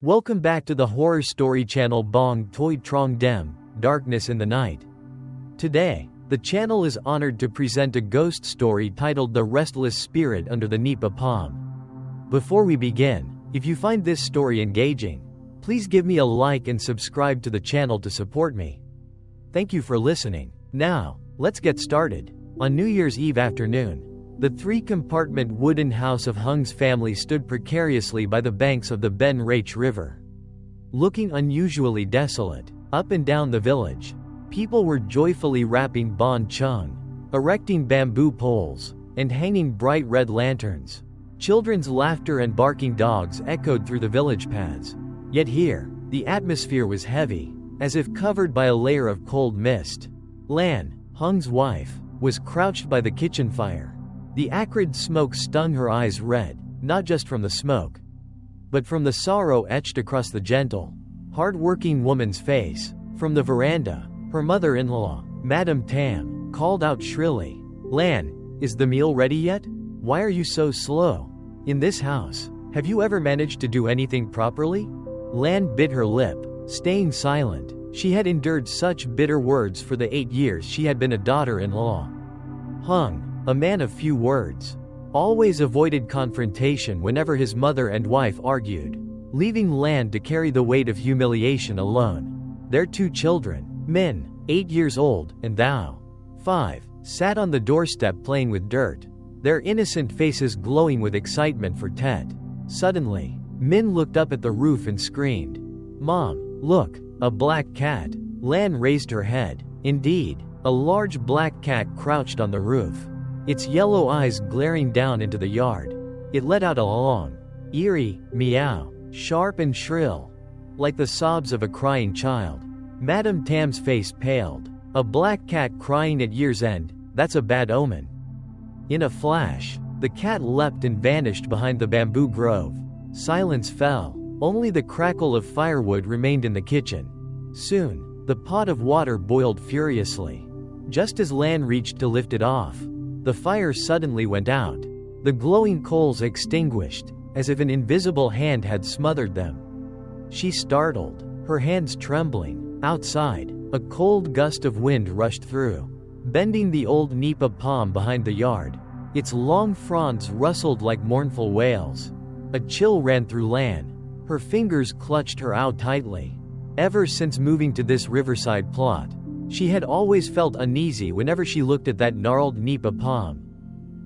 Welcome back to the horror story channel Bong Toi Trong Dem, Darkness in the Night. Today, the channel is honored to present a ghost story titled The Restless Spirit Under the Nipa Palm. Before we begin, if you find this story engaging, please give me a like and subscribe to the channel to support me. Thank you for listening. Now, let's get started. On New Year's Eve afternoon, the three-compartment wooden house of Hung's family stood precariously by the banks of the Ben Rach River. Looking unusually desolate, up and down the village, people were joyfully wrapping Bon Chung, erecting bamboo poles, and hanging bright red lanterns. Children's laughter and barking dogs echoed through the village paths. Yet here, the atmosphere was heavy, as if covered by a layer of cold mist. Lan, Hung's wife, was crouched by the kitchen fire. The acrid smoke stung her eyes red, not just from the smoke, but from the sorrow etched across the gentle, hard-working woman's face. From the veranda, her mother-in-law, Madame Tam, called out shrilly, "Lan, is the meal ready yet? Why are you so slow? In this house, have you ever managed to do anything properly?" Lan bit her lip, staying silent. She had endured such bitter words for the 8 years she had been a daughter-in-law. Hung, a man of few words, always avoided confrontation whenever his mother and wife argued, leaving Lan to carry the weight of humiliation alone. Their 2 children, Min, 8 years old, and Thao, 5, sat on the doorstep playing with dirt, their innocent faces glowing with excitement for Tet. Suddenly, Min looked up at the roof and screamed, "Mom, look, a black cat." Lan raised her head. Indeed, a large black cat crouched on the roof, its yellow eyes glaring down into the yard. It let out a long, eerie meow, sharp and shrill, like the sobs of a crying child. Madame Tam's face paled. A black cat crying at year's end, that's a bad omen. In a flash, the cat leapt and vanished behind the bamboo grove. Silence fell. Only the crackle of firewood remained in the kitchen. Soon, the pot of water boiled furiously. Just as Lan reached to lift it off, the fire suddenly went out. The glowing coals extinguished, as if an invisible hand had smothered them. She startled, her hands trembling. Outside, a cold gust of wind rushed through, bending the old Nipa palm behind the yard. Its long fronds rustled like mournful wails. A chill ran through Lan. Her fingers clutched her out tightly. Ever since moving to this riverside plot, she had always felt uneasy whenever she looked at that gnarled Nipa palm.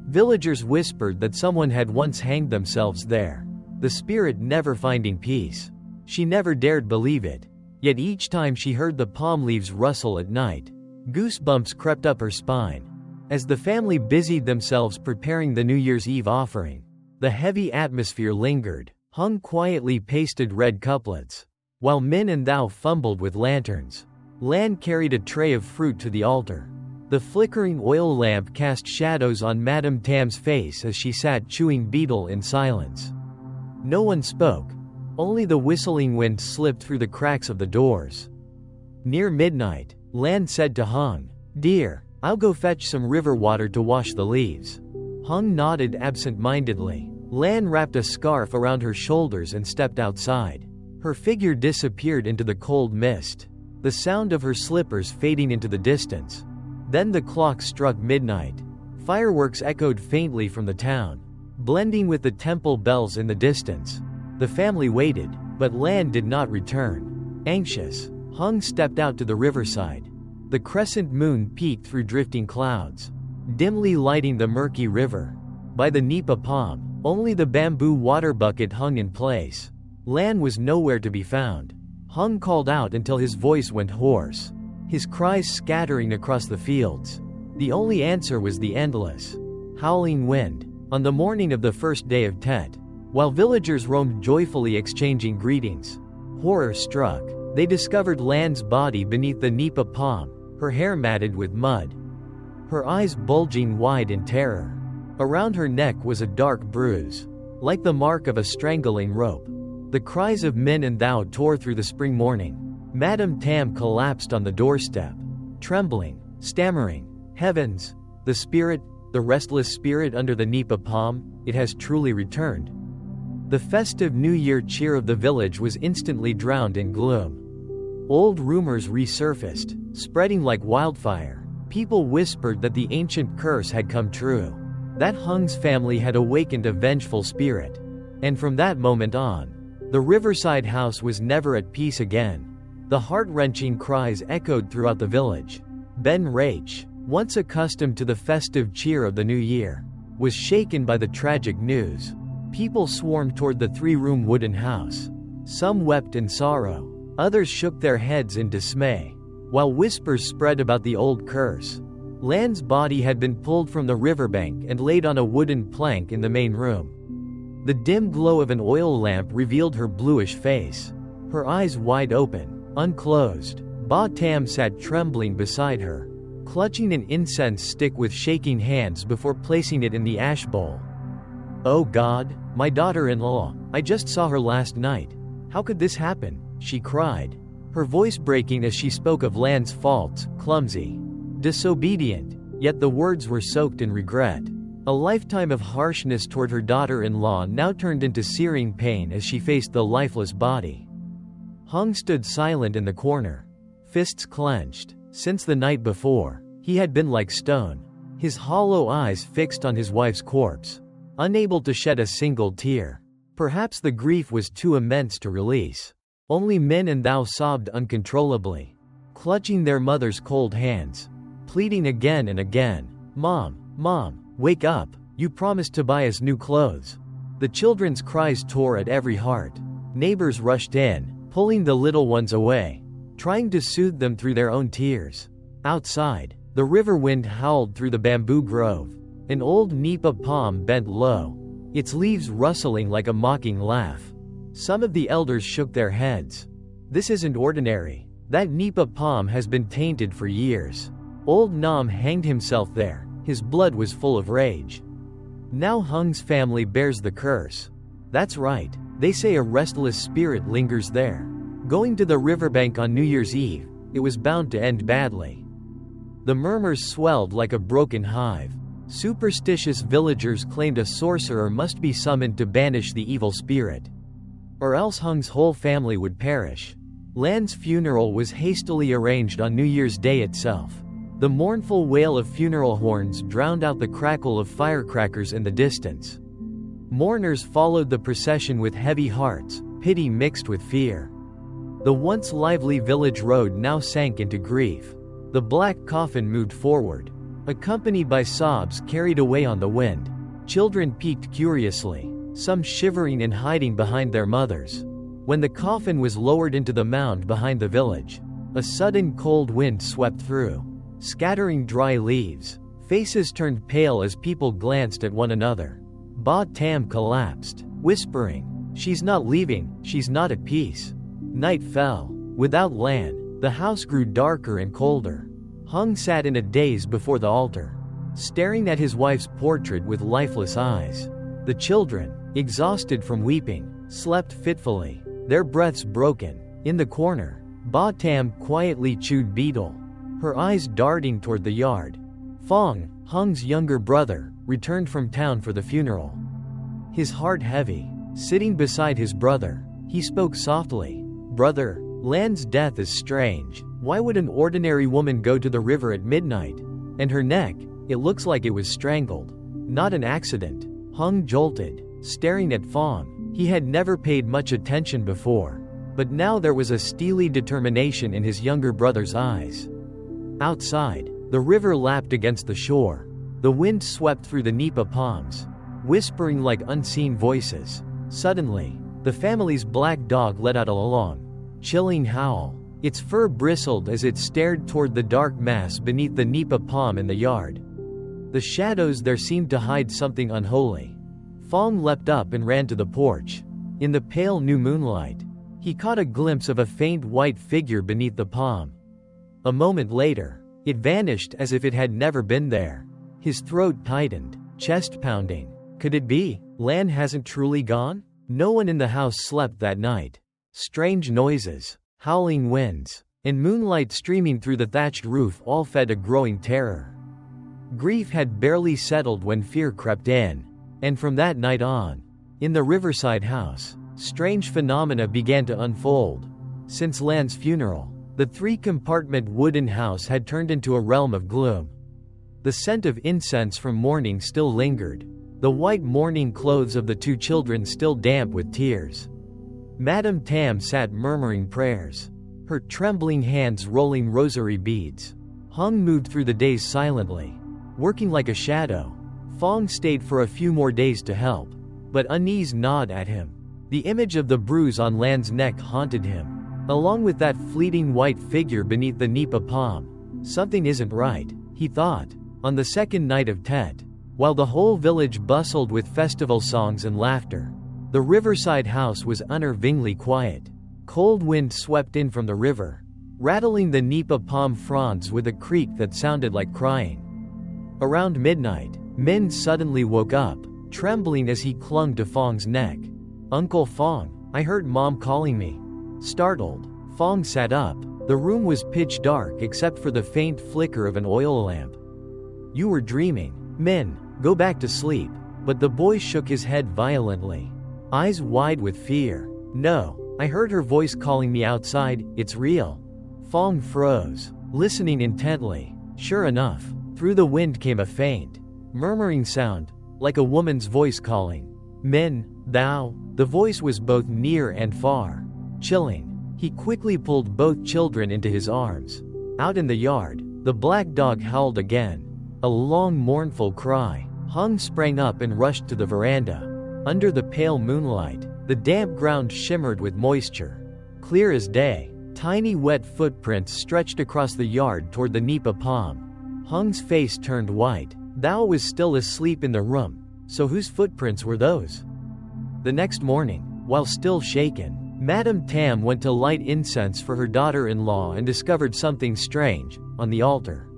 Villagers whispered that someone had once hanged themselves there, the spirit never finding peace. She never dared believe it, yet each time she heard the palm leaves rustle at night, goosebumps crept up her spine. As the family busied themselves preparing the New Year's Eve offering, the heavy atmosphere lingered. Hung quietly pasted red couplets, while Min and Thao fumbled with lanterns. Lan carried a tray of fruit to the altar. The flickering oil lamp cast shadows on Madame Tam's face as she sat chewing betel in silence. No one spoke. Only the whistling wind slipped through the cracks of the doors. Near midnight, Lan said to Hung, "Dear, I'll go fetch some river water to wash the leaves." Hung nodded absent-mindedly. Lan wrapped a scarf around her shoulders and stepped outside. Her figure disappeared into the cold mist, the sound of her slippers fading into the distance. Then the clock struck midnight. Fireworks echoed faintly from the town, blending with the temple bells in the distance. The family waited, but Lan did not return. Anxious, Hung stepped out to the riverside. The crescent moon peeked through drifting clouds, dimly lighting the murky river. By the Nipa palm, only the bamboo water bucket hung in place. Lan was nowhere to be found. Hung called out until his voice went hoarse, his cries scattering across the fields. The only answer was the endless, howling wind. On the morning of the first day of Tet, while villagers roamed joyfully exchanging greetings, horror struck. They discovered Lan's body beneath the Nipa palm, her hair matted with mud, her eyes bulging wide in terror. Around her neck was a dark bruise, like the mark of a strangling rope. The cries of Min and Thao tore through the spring morning. Madame Tam collapsed on the doorstep, trembling, stammering, "Heavens! The spirit, the restless spirit under the Nipa palm, it has truly returned." The festive New Year cheer of the village was instantly drowned in gloom. Old rumors resurfaced, spreading like wildfire. People whispered that the ancient curse had come true, that Hung's family had awakened a vengeful spirit. And from that moment on, the riverside house was never at peace again. The heart-wrenching cries echoed throughout the village. Ben Rach, once accustomed to the festive cheer of the new year, was shaken by the tragic news. People swarmed toward the three-room wooden house. Some wept in sorrow, others shook their heads in dismay, while whispers spread about the old curse. Lan's body had been pulled from the riverbank and laid on a wooden plank in the main room. The dim glow of an oil lamp revealed her bluish face. Her eyes wide open, unclosed, Ba Tam sat trembling beside her, clutching an incense stick with shaking hands before placing it in the ash bowl. "Oh God, my daughter-in-law, I just saw her last night. How could this happen?" she cried, her voice breaking as she spoke of Lan's faults, clumsy, disobedient, yet the words were soaked in regret. A lifetime of harshness toward her daughter-in-law now turned into searing pain as she faced the lifeless body. Hung stood silent in the corner, fists clenched. Since the night before, he had been like stone, his hollow eyes fixed on his wife's corpse, unable to shed a single tear. Perhaps the grief was too immense to release. Only Min and Thou sobbed uncontrollably, clutching their mother's cold hands, pleading again and again, "Mom, Mom, wake up, you promised to buy us new clothes." The children's cries tore at every heart. Neighbors rushed in, pulling the little ones away, trying to soothe them through their own tears. Outside, the river wind howled through the bamboo grove. An old Nipa palm bent low, its leaves rustling like a mocking laugh. Some of the elders shook their heads. "This isn't ordinary. That Nipa palm has been tainted for years." Old Nam hanged himself there, his blood was full of rage. "Now Hung's family bears the curse." "That's right. They say a restless spirit lingers there. Going to the riverbank on New Year's Eve, it was bound to end badly." The murmurs swelled like a broken hive. Superstitious villagers claimed a sorcerer must be summoned to banish the evil spirit, or else Hung's whole family would perish. Lan's funeral was hastily arranged on New Year's Day itself. The mournful wail of funeral horns drowned out the crackle of firecrackers in the distance. Mourners followed the procession with heavy hearts, pity mixed with fear. The once lively village road now sank into grief. The black coffin moved forward, accompanied by sobs carried away on the wind. Children peeked curiously, some shivering and hiding behind their mothers. When the coffin was lowered into the mound behind the village, a sudden cold wind swept through, scattering dry leaves. Faces turned pale as people glanced at one another. Ba Tam collapsed, whispering, "She's not leaving, she's not at peace." Night fell. Without Lan, the house grew darker and colder. Hung sat in a daze before the altar, staring at his wife's portrait with lifeless eyes. The children, exhausted from weeping, slept fitfully, their breaths broken. In the corner, Ba Tam quietly chewed betel, her eyes darting toward the yard. Fong, Hung's younger brother, returned from town for the funeral. His heart heavy, sitting beside his brother, he spoke softly, "Brother, Lan's death is strange. Why would an ordinary woman go to the river at midnight? And her neck, it looks like it was strangled. Not an accident." Hung jolted, staring at Fong. He had never paid much attention before, but now there was a steely determination in his younger brother's eyes. Outside, the river lapped against the shore. The wind swept through the Nipa palms, whispering like unseen voices. Suddenly, the family's black dog let out a long, chilling howl. Its fur bristled as it stared toward the dark mass beneath the Nipa palm in the yard. The shadows there seemed to hide something unholy. Fong leapt up and ran to the porch. In the pale new moonlight, he caught a glimpse of a faint white figure beneath the palm. A moment later, it vanished as if it had never been there. His throat tightened, chest pounding. Could it be? Lan hasn't truly gone? No one in the house slept that night. Strange noises, howling winds, and moonlight streaming through the thatched roof all fed a growing terror. Grief had barely settled when fear crept in, and from that night on, In the riverside house, strange phenomena began to unfold. Since Lan's funeral, the three-compartment wooden house had turned into a realm of gloom. The scent of incense from mourning still lingered, the white mourning clothes of the two children still damp with tears. Madame Tam sat murmuring prayers, her trembling hands rolling rosary beads. Hung moved through the days silently, working like a shadow. Fong stayed for a few more days to help, but unease gnawed at him. The image of the bruise on Lan's neck haunted him, along with that fleeting white figure beneath the Nipa palm. Something isn't right, he thought. On the second night of Tet, while the whole village bustled with festival songs and laughter, the riverside house was unnervingly quiet. Cold wind swept in from the river, rattling the Nipa palm fronds with a creak that sounded like crying. Around midnight, Min suddenly woke up, trembling as he clung to Fong's neck. "Uncle Fong, I heard Mom calling me." Startled, Fong sat up. The room was pitch dark except for the faint flicker of an oil lamp. "You were dreaming. Min, go back to sleep." But the boy shook his head violently, eyes wide with fear. "No, I heard her voice calling me outside, it's real." Fong froze, listening intently. Sure enough, through the wind came a faint, murmuring sound, like a woman's voice calling. "Min, thou." The voice was both near and far. Chilling, he quickly pulled both children into his arms. Out in the yard, the black dog howled again. A long mournful cry. Hung sprang up and rushed to the veranda. Under the pale moonlight, the damp ground shimmered with moisture. Clear as day, tiny wet footprints stretched across the yard toward the Nipa palm. Hung's face turned white. Thou was still asleep in the room, so whose footprints were those? The next morning, while still shaken, Madame Tam went to light incense for her daughter-in-law and discovered something strange. On the altar,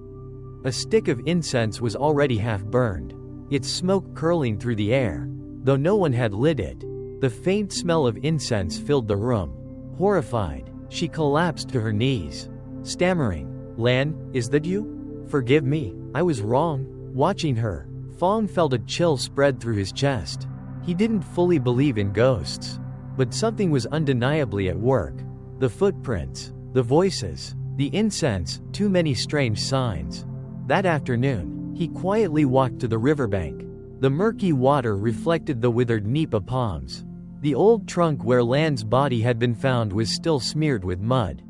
a stick of incense was already half burned, its smoke curling through the air. Though no one had lit it, the faint smell of incense filled the room. Horrified, she collapsed to her knees, stammering, "Lan, is that you? Forgive me, I was wrong." Watching her, Fong felt a chill spread through his chest. He didn't fully believe in ghosts, but something was undeniably at work. The footprints, the voices, the incense, too many strange signs. That afternoon, he quietly walked to the riverbank. The murky water reflected the withered Nipa palms. The old trunk where Lan's body had been found was still smeared with mud.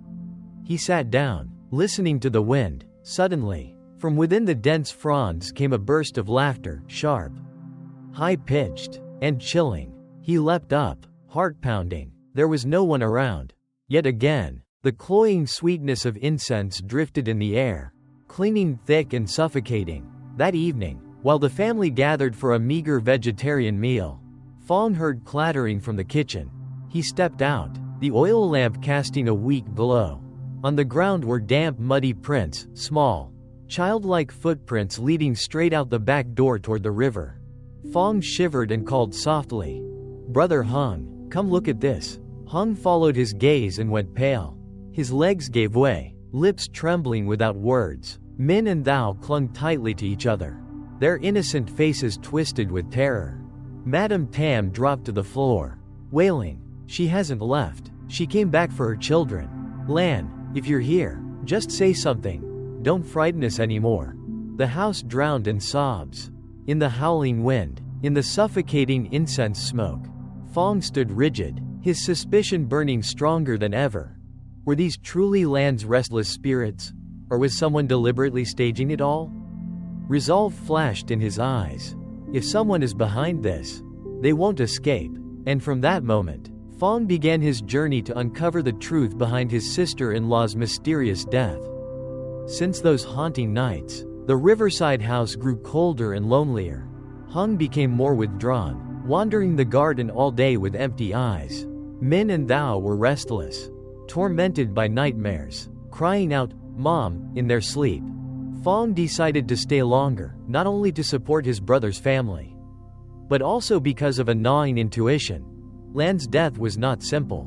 He sat down, listening to the wind. Suddenly, from within the dense fronds came a burst of laughter, sharp, high-pitched, and chilling. He leapt up, heart pounding. There was no one around. Yet again, the cloying sweetness of incense drifted in the air, clinging thick and suffocating. That evening, while the family gathered for a meager vegetarian meal, Fong heard clattering from the kitchen. He stepped out, the oil lamp casting a weak glow. On the ground were damp, muddy prints, small, childlike footprints leading straight out the back door toward the river. Fong shivered and called softly, "Brother Hung, come look at this." Hung followed his gaze and went pale. His legs gave way, lips trembling without words. Min and Thou clung tightly to each other, their innocent faces twisted with terror. Madame Tam dropped to the floor, wailing, "She hasn't left. She came back for her children. Lan, if you're here, just say something. Don't frighten us anymore." The house drowned in sobs. In the howling wind, in the suffocating incense smoke, Fong stood rigid, his suspicion burning stronger than ever. Were these truly Lan's restless spirits? Or was someone deliberately staging it all? Resolve flashed in his eyes. If someone is behind this, they won't escape. And from that moment, Fong began his journey to uncover the truth behind his sister-in-law's mysterious death. Since those haunting nights, the riverside house grew colder and lonelier. Hung became more withdrawn, wandering the garden all day with empty eyes. Min and Thou were restless, tormented by nightmares, crying out, "Mom," in their sleep. Fong decided to stay longer, not only to support his brother's family, but also because of a gnawing intuition. Lan's death was not simple.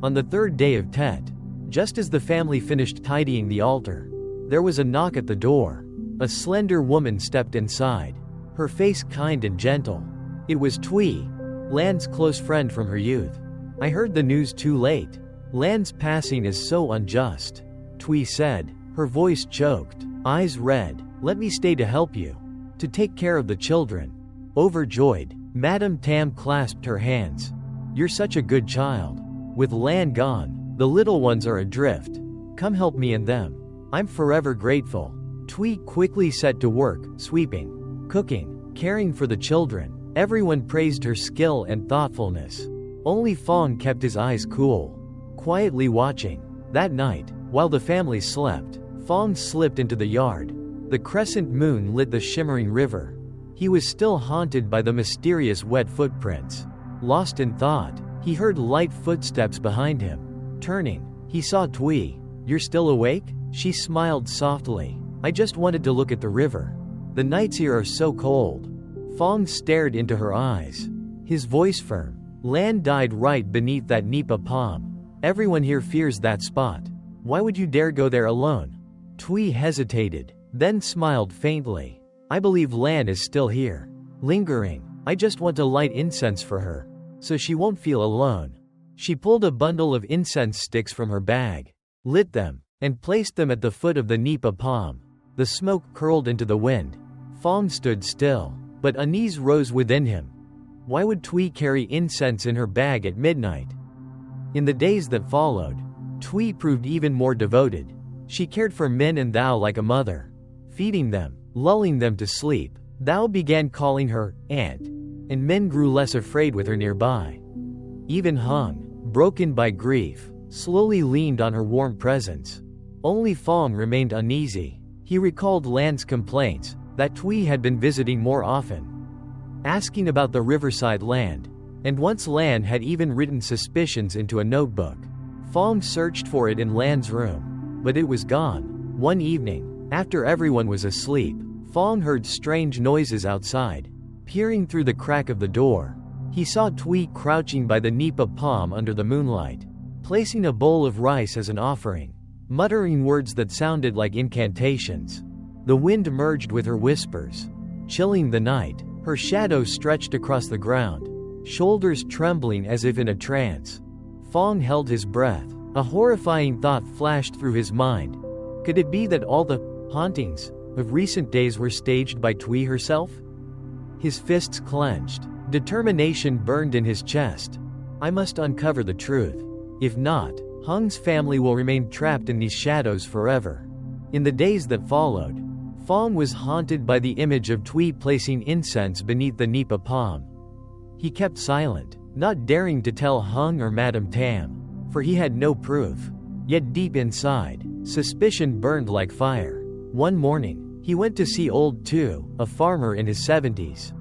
On the third day of Tet, just as the family finished tidying the altar, there was a knock at the door. A slender woman stepped inside, her face kind and gentle. It was Tui, Lan's close friend from her youth. I heard the news too late. Lan's passing is so unjust, Twee said, her voice choked, eyes red. Let me stay to help you. To take care of the children. Overjoyed, Madame Tam clasped her hands. You're such a good child. With Lan gone, the little ones are adrift. Come help me and them. I'm forever grateful. Twee quickly set to work, sweeping, cooking, caring for the children. Everyone praised her skill and thoughtfulness. Only Phong kept his eyes cool, quietly watching. That night, while the family slept, Phong slipped into the yard. The crescent moon lit the shimmering river. He was still haunted by the mysterious wet footprints. Lost in thought, he heard light footsteps behind him. Turning, he saw Twee. You're still awake? She smiled softly. I just wanted to look at the river. The nights here are so cold. Phong stared into her eyes. His voice firm. Lan died right beneath that Nipa palm. Everyone here fears that spot. Why would you dare go there alone? Twee hesitated, then smiled faintly. I believe Lan is still here. Lingering. I just want to light incense for her, so she won't feel alone. She pulled a bundle of incense sticks from her bag, lit them, and placed them at the foot of the Nipa palm. The smoke curled into the wind. Phong stood still, but unease rose within him. Why would Twee carry incense in her bag at midnight? In the days that followed, Twee proved even more devoted. She cared for Min and Thou like a mother, feeding them, lulling them to sleep. Thou began calling her Aunt, and Min grew less afraid with her nearby. Even Hung, broken by grief, slowly leaned on her warm presence. Only Phong remained uneasy. He recalled Lan's complaints, that Twee had been visiting more often, asking about the riverside land, and once Lan had even written suspicions into a notebook. Phong searched for it in Lan's room, but it was gone. One evening, after everyone was asleep, Phong heard strange noises outside. Peering through the crack of the door, he saw Twee crouching by the Nipa palm under the moonlight, placing a bowl of rice as an offering, muttering words that sounded like incantations. The wind merged with her whispers, chilling the night. Her shadow stretched across the ground, shoulders trembling as if in a trance. Phong held his breath. A horrifying thought flashed through his mind. Could it be that all the hauntings of recent days were staged by Twee herself? His fists clenched. Determination burned in his chest. I must uncover the truth. If not, Hung's family will remain trapped in these shadows forever. In the days that followed, Phong was haunted by the image of Twee placing incense beneath the Nipa palm. He kept silent, not daring to tell Hung or Madame Tam, for he had no proof. Yet deep inside, suspicion burned like fire. One morning, he went to see Old Two, a farmer in his 70s.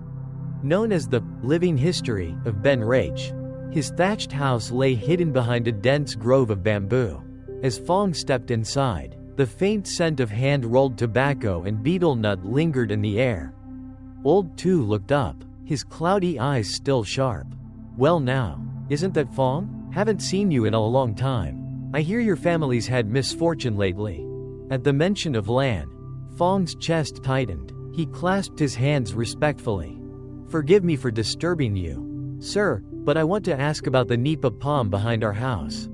Known as the living history of Ben Rach, his thatched house lay hidden behind a dense grove of bamboo. As Phong stepped inside, the faint scent of hand-rolled tobacco and betel nut lingered in the air. Old Two looked up, his cloudy eyes still sharp. Well now, isn't that Phong? Haven't seen you in a long time. I hear your family's had misfortune lately. At the mention of Lan, Phong's chest tightened. He clasped his hands respectfully. Forgive me for disturbing you, sir, but I want to ask about the Nipa palm behind our house.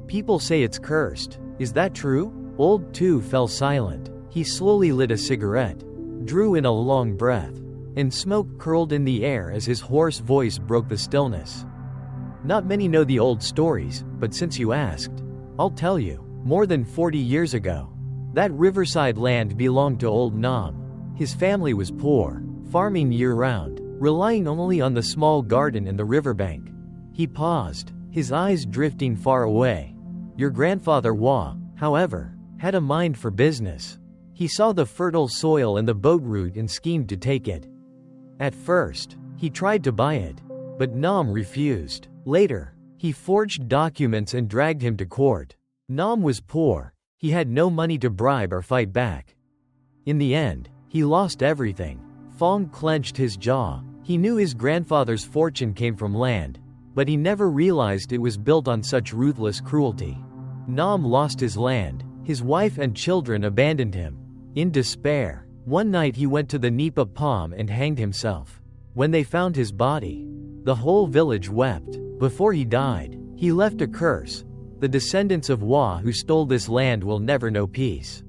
People say it's cursed. Is that true? Old Two fell silent. He slowly lit a cigarette, drew in a long breath, and smoke curled in the air as his hoarse voice broke the stillness. Not many know the old stories, but since you asked, I'll tell you. More than 40 years ago, that riverside land belonged to old Nam. His family was poor, farming year-round, relying only on the small garden and the riverbank. He paused, his eyes drifting far away. Your grandfather Wa, however, had a mind for business. He saw the fertile soil and the boat route and schemed to take it. At first, he tried to buy it, but Nam refused. Later, he forged documents and dragged him to court. Nam was poor. He had no money to bribe or fight back. In the end, he lost everything. Phong clenched his jaw. He knew his grandfather's fortune came from land, but he never realized it was built on such ruthless cruelty. Nam lost his land. His wife and children abandoned him. In despair, one night he went to the Nipa palm and hanged himself. When they found his body, The whole village wept. Before he died, he left a curse. The descendants of Wa who stole this land will never know peace.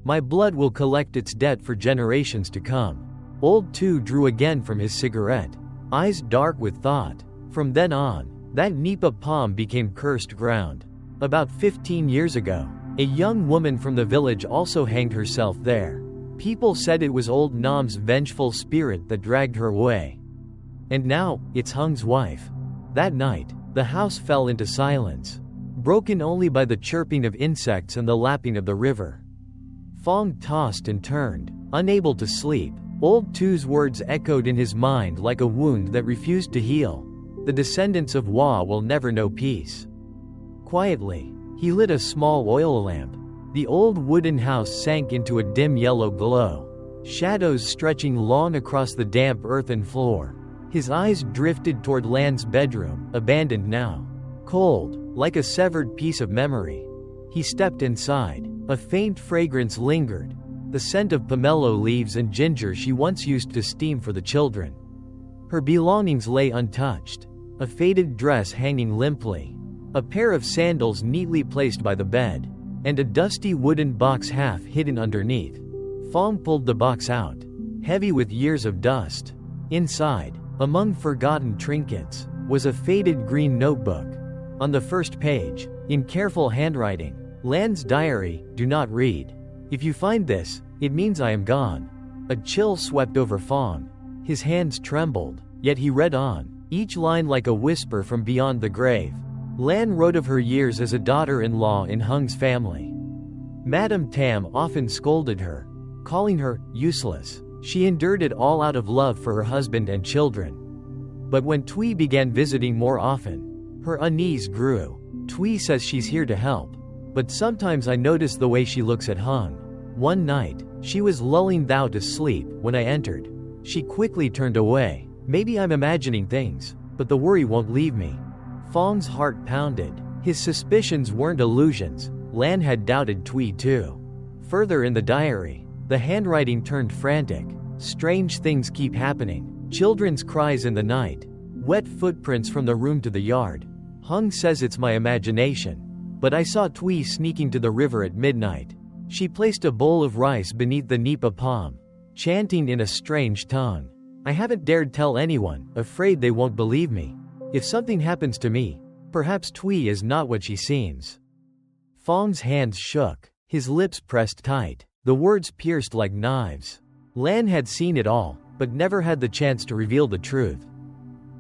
My blood will collect its debt for generations to come. Old Tu drew again from his cigarette, eyes dark with thought. From then on, that Nipa palm became cursed ground. About 15 years ago, a young woman from the village also hanged herself there. People said it was old Nam's vengeful spirit that dragged her away. And now, it's Hung's wife. That night, the house fell into silence, broken only by the chirping of insects and the lapping of the river. Fong tossed and turned, unable to sleep. Old Tu's words echoed in his mind like a wound that refused to heal. The descendants of Wa will never know peace. Quietly, he lit a small oil lamp. The old wooden house sank into a dim yellow glow, shadows stretching long across the damp earthen floor. His eyes drifted toward Lan's bedroom, abandoned now, cold, like a severed piece of memory. He stepped inside. A faint fragrance lingered, the scent of pomelo leaves and ginger she once used to steam for the children. Her belongings lay untouched, a faded dress hanging limply, a pair of sandals neatly placed by the bed, and a dusty wooden box half hidden underneath. Fong pulled the box out, heavy with years of dust. Inside, among forgotten trinkets, was a faded green notebook. On the first page, in careful handwriting, Lan's diary, do not read. If you find this, it means I am gone. A chill swept over Fong. His hands trembled, yet he read on, each line like a whisper from beyond the grave. Lan wrote of her years as a daughter-in-law in Hung's family. Madame Tam often scolded her, calling her useless. She endured it all out of love for her husband and children. But when Tui began visiting more often, her unease grew. Tui says she's here to help, but sometimes I notice the way she looks at Hung. One night, she was lulling Thou to sleep when I entered. She quickly turned away. Maybe I'm imagining things, but the worry won't leave me. Fong's heart pounded. His suspicions weren't illusions. Lan had doubted Tui too. Further in the diary, the handwriting turned frantic. Strange things keep happening. Children's cries in the night. Wet footprints from the room to the yard. Hung says it's my imagination, but I saw Tui sneaking to the river at midnight. She placed a bowl of rice beneath the Nipa palm, chanting in a strange tongue. I haven't dared tell anyone, afraid they won't believe me. If something happens to me, perhaps Tui is not what she seems. Fong's hands shook, his lips pressed tight, the words pierced like knives. Lan had seen it all, but never had the chance to reveal the truth.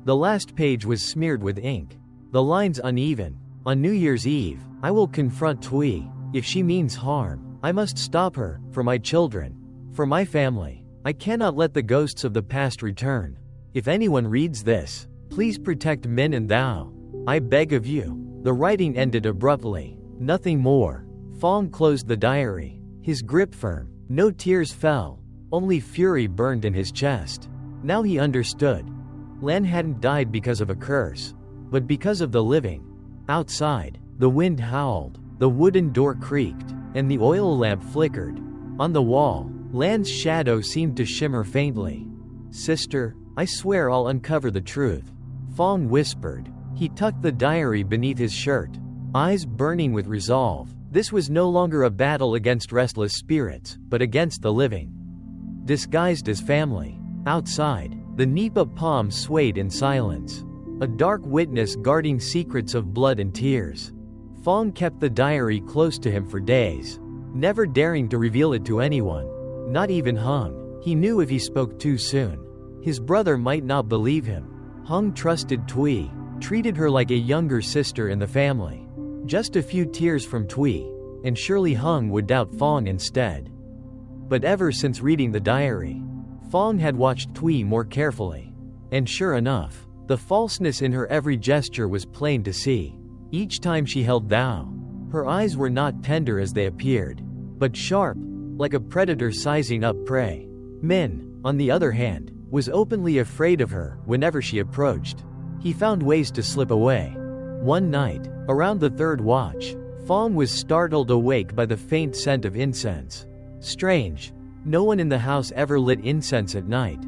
The last page was smeared with ink, the lines uneven. On New Year's Eve, I will confront Tui. If she means harm, I must stop her, for my children, for my family. I cannot let the ghosts of the past return. If anyone reads this, please protect Min and Thou. I beg of you. The writing ended abruptly. Nothing more. Fong closed the diary, his grip firm. No tears fell, only fury burned in his chest. Now he understood. Lan hadn't died because of a curse, but because of the living. Outside, the wind howled, the wooden door creaked, and the oil lamp flickered. On the wall, Lan's shadow seemed to shimmer faintly. Sister, I swear I'll uncover the truth. Fong whispered. He tucked the diary beneath his shirt, eyes burning with resolve. This was no longer a battle against restless spirits, but against the living, disguised as family. Outside, the Nipa palm swayed in silence, a dark witness guarding secrets of blood and tears. Fong kept the diary close to him for days, never daring to reveal it to anyone, not even Hung. He knew if he spoke too soon, his brother might not believe him. Hung trusted Tui, treated her like a younger sister in the family. Just a few tears from Tui, and surely Hung would doubt Fong instead. But ever since reading the diary, Fong had watched Tui more carefully. And sure enough, the falseness in her every gesture was plain to see. Each time she held Thou, her eyes were not tender as they appeared, but sharp, like a predator sizing up prey. Min, on the other hand, was openly afraid of her whenever she approached. He found ways to slip away. One night, around the third watch, Fong was startled awake by the faint scent of incense. Strange, no one in the house ever lit incense at night.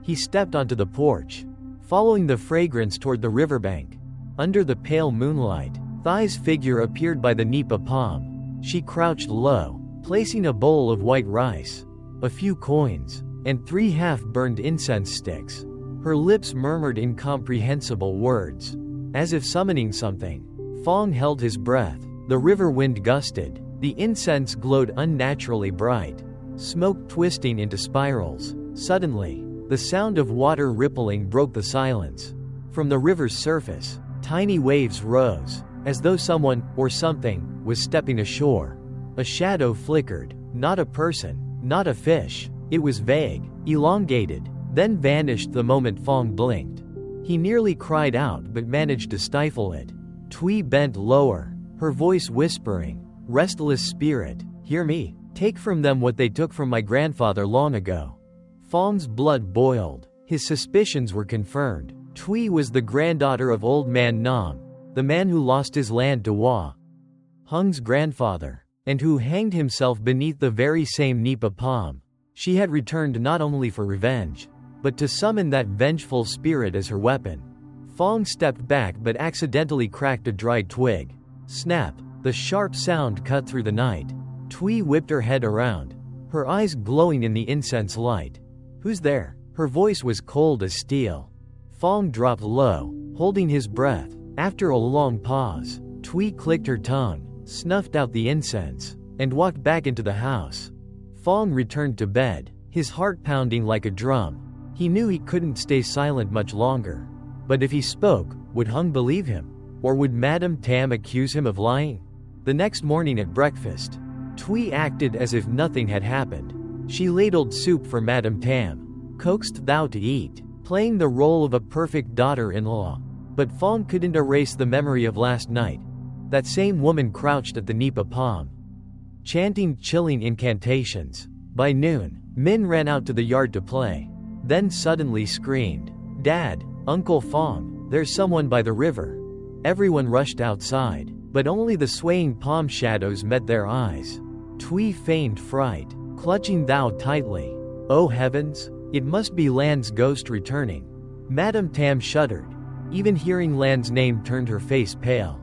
He stepped onto the porch. following the fragrance toward the riverbank. Under the pale moonlight, Thai's figure appeared by the Nipa palm. She crouched low, placing a bowl of white rice, a few coins, and 3 half-burned incense sticks. Her lips murmured incomprehensible words, as if summoning something. Phong held his breath. The river wind gusted. The incense glowed unnaturally bright, smoke twisting into spirals. Suddenly, the sound of water rippling broke the silence. From the river's surface, tiny waves rose, as though someone, or something, was stepping ashore. A shadow flickered. Not a person, not a fish. It was vague, elongated, then vanished the moment Phong blinked. He nearly cried out but managed to stifle it. Tui bent lower, her voice whispering, "Restless spirit, hear me. Take from them what they took from my grandfather long ago." Phong's blood boiled. His suspicions were confirmed. Tui was the granddaughter of Old Man Nam, the man who lost his land to Hua Hung's grandfather, and who hanged himself beneath the very same Nipa palm. She had returned not only for revenge, but to summon that vengeful spirit as her weapon. Phong stepped back but accidentally cracked a dried twig. Snap! The sharp sound cut through the night. Tui whipped her head around, her eyes glowing in the incense light. "Who's there?" Her voice was cold as steel. Phong dropped low, holding his breath. After a long pause, Tui clicked her tongue, snuffed out the incense, and walked back into the house. Phong returned to bed, his heart pounding like a drum. He knew he couldn't stay silent much longer. But if he spoke, would Hung believe him? Or would Madame Tam accuse him of lying? The next morning at breakfast, Tui acted as if nothing had happened. She ladled soup for Madame Tam, coaxed Thou to eat, playing the role of a perfect daughter-in-law. But Phong couldn't erase the memory of last night. That same woman crouched at the Nipa palm, chanting chilling incantations. By noon, Min ran out to the yard to play, then suddenly screamed, "Dad, Uncle Phong, there's someone by the river." Everyone rushed outside, but only the swaying palm shadows met their eyes. Tui feigned fright, clutching Thou tightly. Oh heavens, it must be Lan's ghost returning. Madame Tam shuddered. Even hearing Lan's name turned her face pale.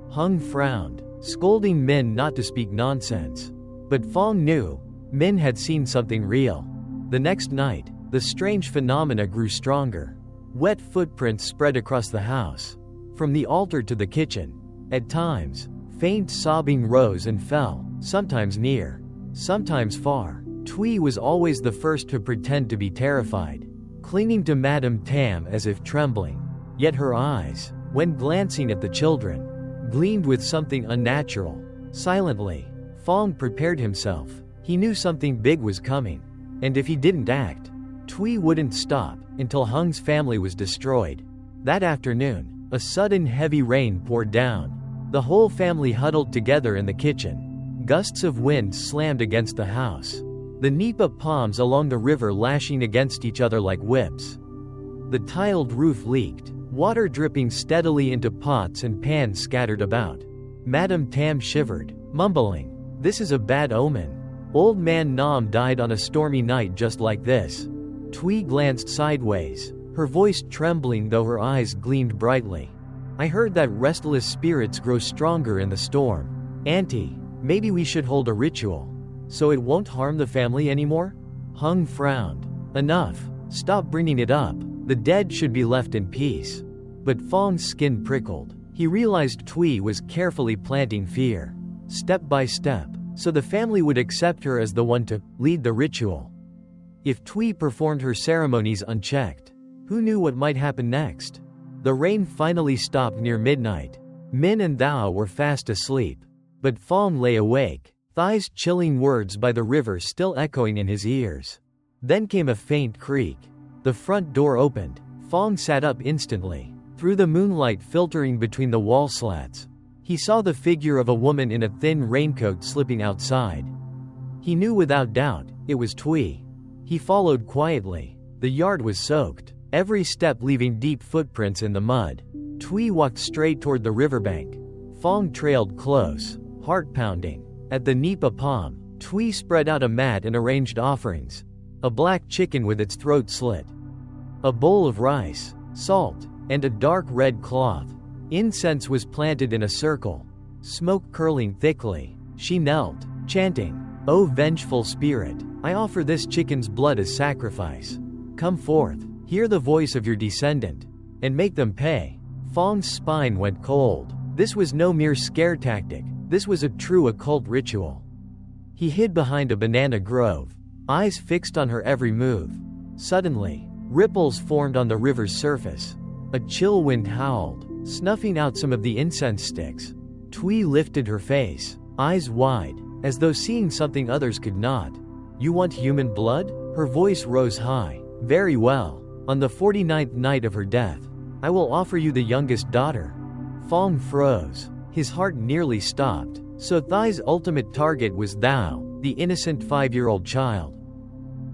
Hung frowned, scolding Min not to speak nonsense. But Phong knew, Min had seen something real. The next night, the strange phenomena grew stronger. Wet footprints spread across the house, from the altar to the kitchen. At times, faint sobbing rose and fell, sometimes near, sometimes far. Tui was always the first to pretend to be terrified, clinging to Madame Tam as if trembling. Yet her eyes, when glancing at the children, gleamed with something unnatural. Silently, Phong prepared himself. He knew something big was coming, and if he didn't act, Tui wouldn't stop until Hung's family was destroyed. That afternoon, a sudden heavy rain poured down. The whole family huddled together in the kitchen. Gusts of wind slammed against the house, the Nipa palms along the river lashing against each other like whips. The tiled roof leaked, water dripping steadily into pots and pans scattered about. Madame Tam shivered, mumbling, "This is a bad omen. Old Man Nam died on a stormy night just like this." Tui glanced sideways, her voice trembling though her eyes gleamed brightly. "I heard that restless spirits grow stronger in the storm. Auntie, maybe we should hold a ritual, so it won't harm the family anymore?" Hung frowned. "Enough. Stop bringing it up. The dead should be left in peace." But Fong's skin prickled. He realized Tui was carefully planting fear, step by step, so the family would accept her as the one to lead the ritual. If Tui performed her ceremonies unchecked, who knew what might happen next? The rain finally stopped near midnight. Min and Thou were fast asleep, but Phong lay awake, Thai's chilling words by the river still echoing in his ears. Then came a faint creak. The front door opened. Phong sat up instantly. Through the moonlight filtering between the wall slats, he saw the figure of a woman in a thin raincoat slipping outside. He knew without doubt, it was Tui. He followed quietly. The yard was soaked, every step leaving deep footprints in the mud. Tui walked straight toward the riverbank. Phong trailed close, heart pounding. At the Nipa palm, Tui spread out a mat and arranged offerings. A black chicken with its throat slit, a bowl of rice, salt, and a dark red cloth. Incense was planted in a circle, smoke curling thickly. She knelt, chanting, "O vengeful spirit, I offer this chicken's blood as sacrifice. Come forth, hear the voice of your descendant, and make them pay." Fong's spine went cold. This was no mere scare tactic, this was a true occult ritual. He hid behind a banana grove, eyes fixed on her every move. Suddenly, ripples formed on the river's surface. A chill wind howled, snuffing out some of the incense sticks. Tui lifted her face, eyes wide, as though seeing something others could not. "You want human blood?" Her voice rose high. "Very well. On the 49th night of her death, I will offer you the youngest daughter." Fong froze. His heart nearly stopped. So Thai's ultimate target was Thao, the innocent 5-year-old child.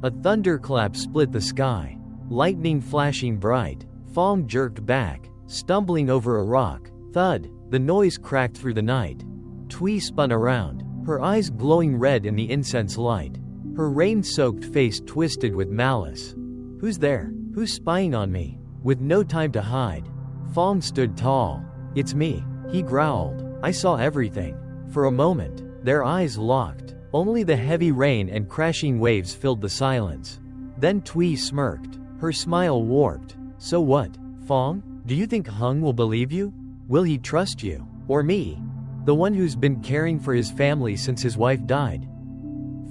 A thunderclap split the sky, lightning flashing bright. Fong jerked back, stumbling over a rock. Thud, the noise cracked through the night. Tui spun around, her eyes glowing red in the incense light. Her rain-soaked face twisted with malice. "Who's there? Who's spying on me?" With no time to hide, Fong stood tall. "It's me," he growled. "I saw everything." For a moment, their eyes locked. Only the heavy rain and crashing waves filled the silence. Then Tui smirked, her smile warped. "So what, Fong? Do you think Hung will believe you? Will he trust you? Or me? The one who's been caring for his family since his wife died?"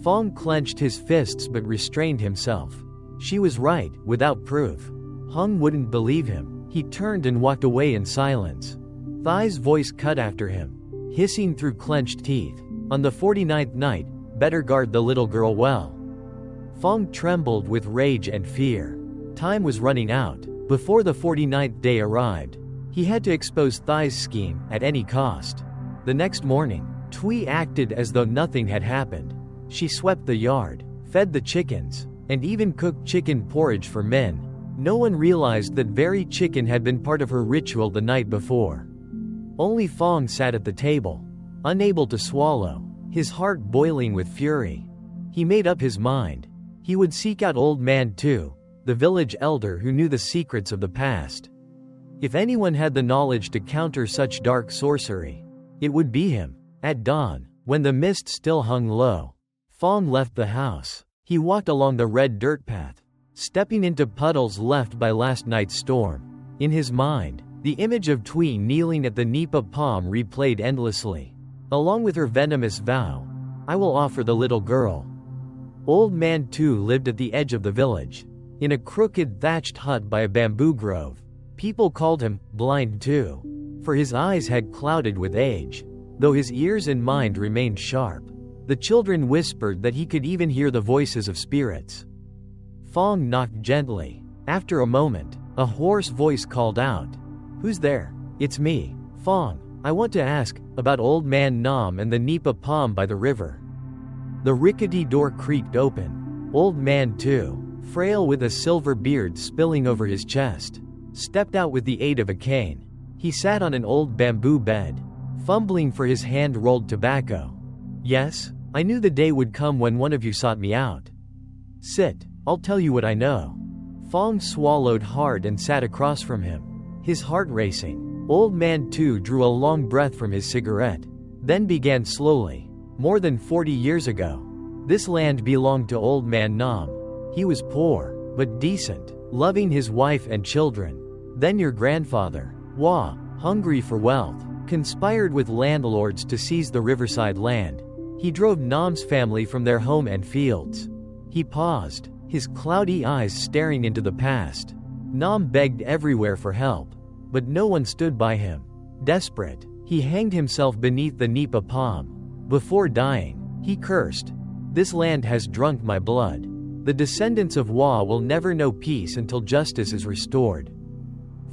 Fong clenched his fists but restrained himself. She was right, without proof. Hung wouldn't believe him. He turned and walked away in silence. Thai's voice cut after him, hissing through clenched teeth. "On the 49th night, better guard the little girl well." Fong trembled with rage and fear. Time was running out. Before the 49th day arrived, he had to expose Thai's scheme at any cost. The next morning, Tui acted as though nothing had happened. She swept the yard, fed the chickens, and even cooked chicken porridge for men. No one realized that very chicken had been part of her ritual the night before. Only Fong sat at the table, unable to swallow, his heart boiling with fury. He made up his mind. He would seek out Old Man Tu, the village elder who knew the secrets of the past. If anyone had the knowledge to counter such dark sorcery, it would be him. At dawn, when the mist still hung low, Fong left the house. He walked along the red dirt path, stepping into puddles left by last night's storm. In his mind, the image of Tui kneeling at the Nipa palm replayed endlessly. Along with her venomous vow, "I will offer the little girl." Old Man Tu lived at the edge of the village, in a crooked thatched hut by a bamboo grove. People called him Blind Tu, for his eyes had clouded with age, though his ears and mind remained sharp. The children whispered that he could even hear the voices of spirits. Fong knocked gently. After a moment, a hoarse voice called out, "Who's there?" "It's me, Fong. I want to ask about Old Man Nam and the Nipa palm by the river." The rickety door creaked open. Old Man Tu, frail with a silver beard spilling over his chest, stepped out with the aid of a cane. He sat on an old bamboo bed, fumbling for his hand-rolled tobacco. "Yes, I knew the day would come when one of you sought me out. Sit, I'll tell you what I know." Fong swallowed hard and sat across from him, his heart racing. Old Man Tu drew a long breath from his cigarette, then began slowly. "More than 40 years ago, this land belonged to Old Man Nam. He was poor, but decent, loving his wife and children. Then your grandfather, Hua, hungry for wealth, conspired with landlords to seize the riverside land. He drove Nam's family from their home and fields." He paused, his cloudy eyes staring into the past. Nam begged everywhere for help, but no one stood by him. Desperate, he hanged himself beneath the Nipa palm. Before dying, he cursed, "This land has drunk my blood. The descendants of Hua will never know peace until justice is restored."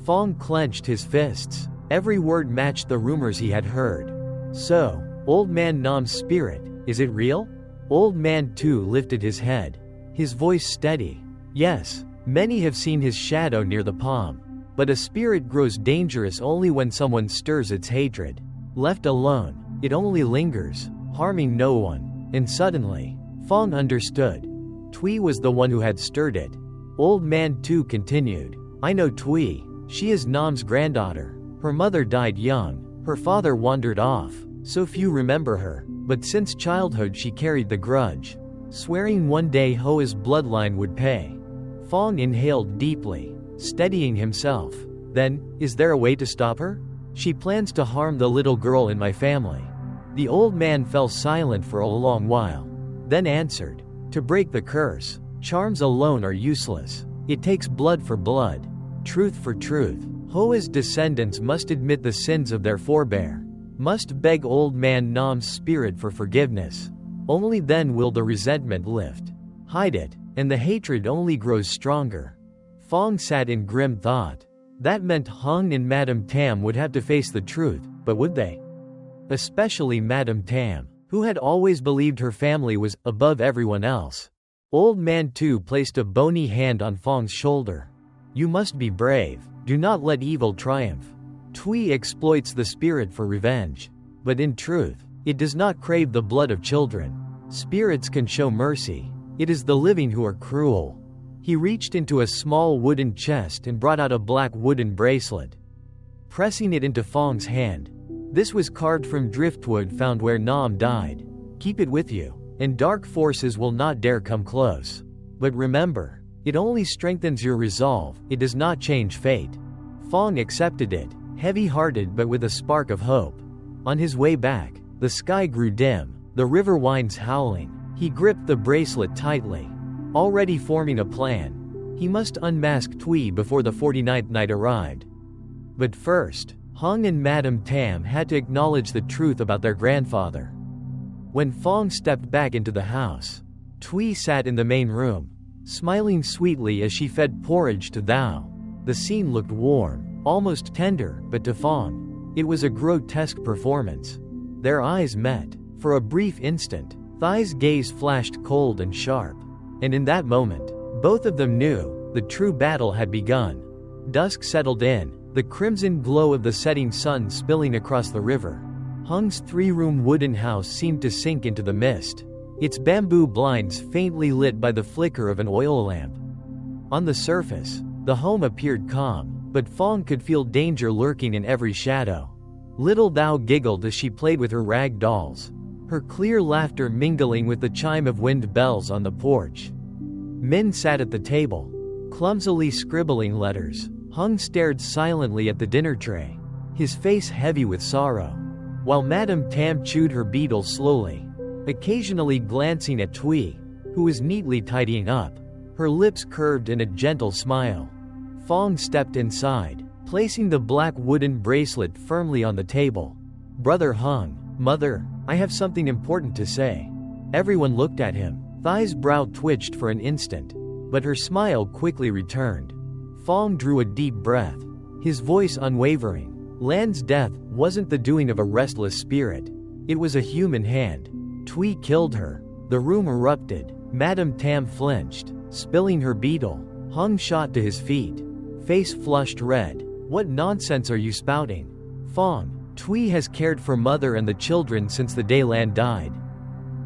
Fong clenched his fists. Every word matched the rumors he had heard. "So, Old Man Nam's spirit, is it real?" Old Man Tu lifted his head, his voice steady. "Yes, many have seen his shadow near the palm. But a spirit grows dangerous only when someone stirs its hatred. Left alone, it only lingers, harming no one." And suddenly, Fong understood. Tui was the one who had stirred it. Old Man Tu continued, I know Tui. She is Nam's granddaughter. Her mother died young. Her father wandered off, so few remember her, but since childhood she carried the grudge, swearing one day Hoa's bloodline would pay. Fong inhaled deeply, steadying himself. Then, is there a way to stop her? She plans to harm the little girl in my family. The old man fell silent for a long while, then answered, to break the curse, charms alone are useless. It takes blood for blood, truth for truth. Hoa's descendants must admit the sins of their forebear, must beg old man Nam's spirit for forgiveness. Only then will the resentment lift. Hide it, and the hatred only grows stronger. Fong sat in grim thought. That meant Hung and Madame Tam would have to face the truth, but would they? Especially Madame Tam, who had always believed her family was above everyone else. Old Man Tu placed a bony hand on Fong's shoulder. You must be brave. Do not let evil triumph. Tui exploits the spirit for revenge. But in truth, it does not crave the blood of children. Spirits can show mercy. It is the living who are cruel. He reached into a small wooden chest and brought out a black wooden bracelet, pressing it into Fong's hand. This was carved from driftwood found where Nam died. Keep it with you, and dark forces will not dare come close. But remember, it only strengthens your resolve, it does not change fate. Fong accepted it, heavy-hearted but with a spark of hope. On his way back, the sky grew dim, the river winds howling. He gripped the bracelet tightly, already forming a plan. He must unmask Tui before the 49th night arrived. But first, Hung and Madame Tam had to acknowledge the truth about their grandfather. When Fong stepped back into the house, Tui sat in the main room, smiling sweetly as she fed porridge to Thou. The scene looked warm, almost tender, but to Fong, it was a grotesque performance. Their eyes met. For a brief instant, Thai's gaze flashed cold and sharp. And in that moment, both of them knew the true battle had begun. Dusk settled in, the crimson glow of the setting sun spilling across the river. Hung's three-room wooden house seemed to sink into the mist, its bamboo blinds faintly lit by the flicker of an oil lamp. On the surface, the home appeared calm, but Fong could feel danger lurking in every shadow. Little Thou giggled as she played with her rag dolls, her clear laughter mingling with the chime of wind bells on the porch. Min sat at the table, clumsily scribbling letters. Hung stared silently at the dinner tray, his face heavy with sorrow, while Madame Tam chewed her beetle slowly, occasionally glancing at Tui, who was neatly tidying up, her lips curved in a gentle smile. Fong stepped inside, placing the black wooden bracelet firmly on the table. Brother Hung, Mother, I have something important to say. Everyone looked at him. Thai's brow twitched for an instant, but her smile quickly returned. Fong drew a deep breath, his voice unwavering. Lan's death wasn't the doing of a restless spirit. It was a human hand. Tui killed her. The room erupted. Madame Tam flinched, spilling her beetle. Hung shot to his feet, face flushed red. What nonsense are you spouting? Fong, Tui has cared for Mother and the children since the day Lan died.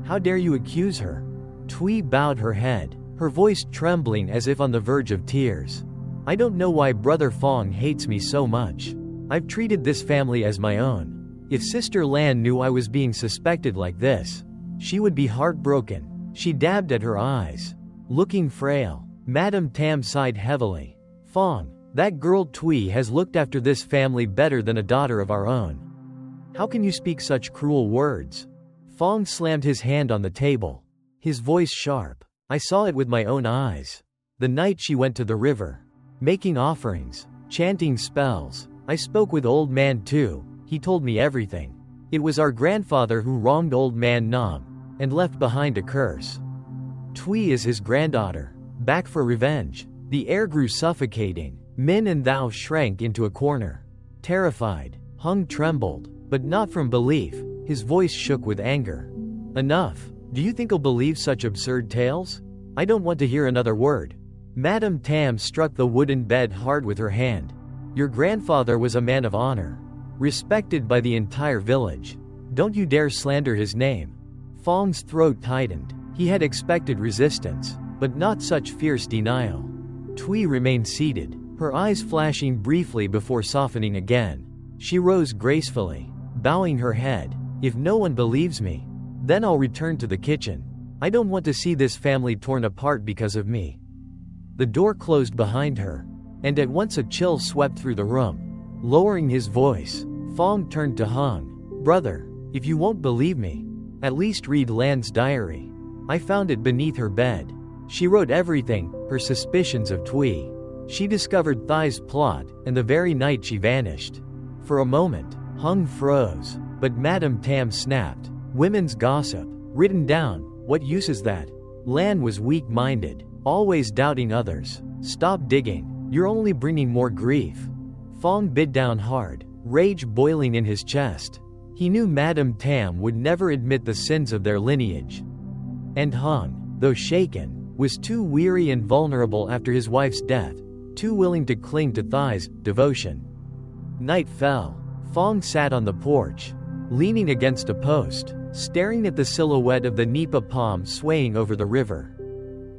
How dare you accuse her? Tui bowed her head, her voice trembling as if on the verge of tears. I don't know why Brother Fong hates me so much. I've treated this family as my own. If Sister Lan knew I was being suspected like this, she would be heartbroken. She dabbed at her eyes, looking frail. Madame Tam sighed heavily. Fong, that girl Tui has looked after this family better than a daughter of our own. How can you speak such cruel words? Fong slammed his hand on the table, his voice sharp. I saw it with my own eyes. The night she went to the river, making offerings, chanting spells. I spoke with Old Man Tu. He told me everything. It was our grandfather who wronged Old Man Nam, and left behind a curse. Tui is his granddaughter, back for revenge. The air grew suffocating. Min and Thou shrank into a corner, terrified. Hung trembled, but not from belief. His voice shook with anger. Enough. Do you think I'll believe such absurd tales? I don't want to hear another word. Madame Tam struck the wooden bed hard with her hand. Your grandfather was a man of honor, respected by the entire village. Don't you dare slander his name. Fong's throat tightened. He had expected resistance, but not such fierce denial. Tui remained seated, her eyes flashing briefly before softening again. She rose gracefully, bowing her head. "If no one believes me, then I'll return to the kitchen. I don't want to see this family torn apart because of me." The door closed behind her, and at once a chill swept through the room. Lowering his voice, Fong turned to Hung. "Brother, if you won't believe me, at least read Lan's diary. I found it beneath her bed. She wrote everything, her suspicions of Tui. She discovered Thai's plot, and the very night she vanished." For a moment, Hung froze, but Madame Tam snapped. "Women's gossip. Written down. What use is that?" Lan was weak-minded, always doubting others. "Stop digging. You're only bringing more grief." Fong bit down hard, rage boiling in his chest. He knew Madame Tam would never admit the sins of their lineage. And Hung, though shaken, was too weary and vulnerable after his wife's death, too willing to cling to Thai's devotion. Night fell. Fong sat on the porch, leaning against a post, staring at the silhouette of the Nipa palm swaying over the river.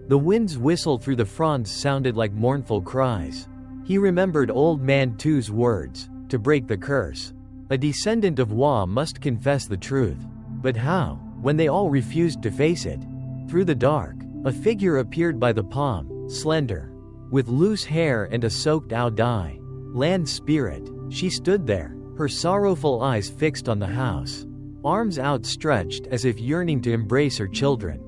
The wind's whistle through the fronds sounded like mournful cries. He remembered Old Man Tu's words, to break the curse. A descendant of Hua must confess the truth. But how, when they all refused to face it? Through the dark, a figure appeared by the palm, slender, with loose hair and a soaked out eye. Land spirit. She stood there, her sorrowful eyes fixed on the house, arms outstretched as if yearning to embrace her children.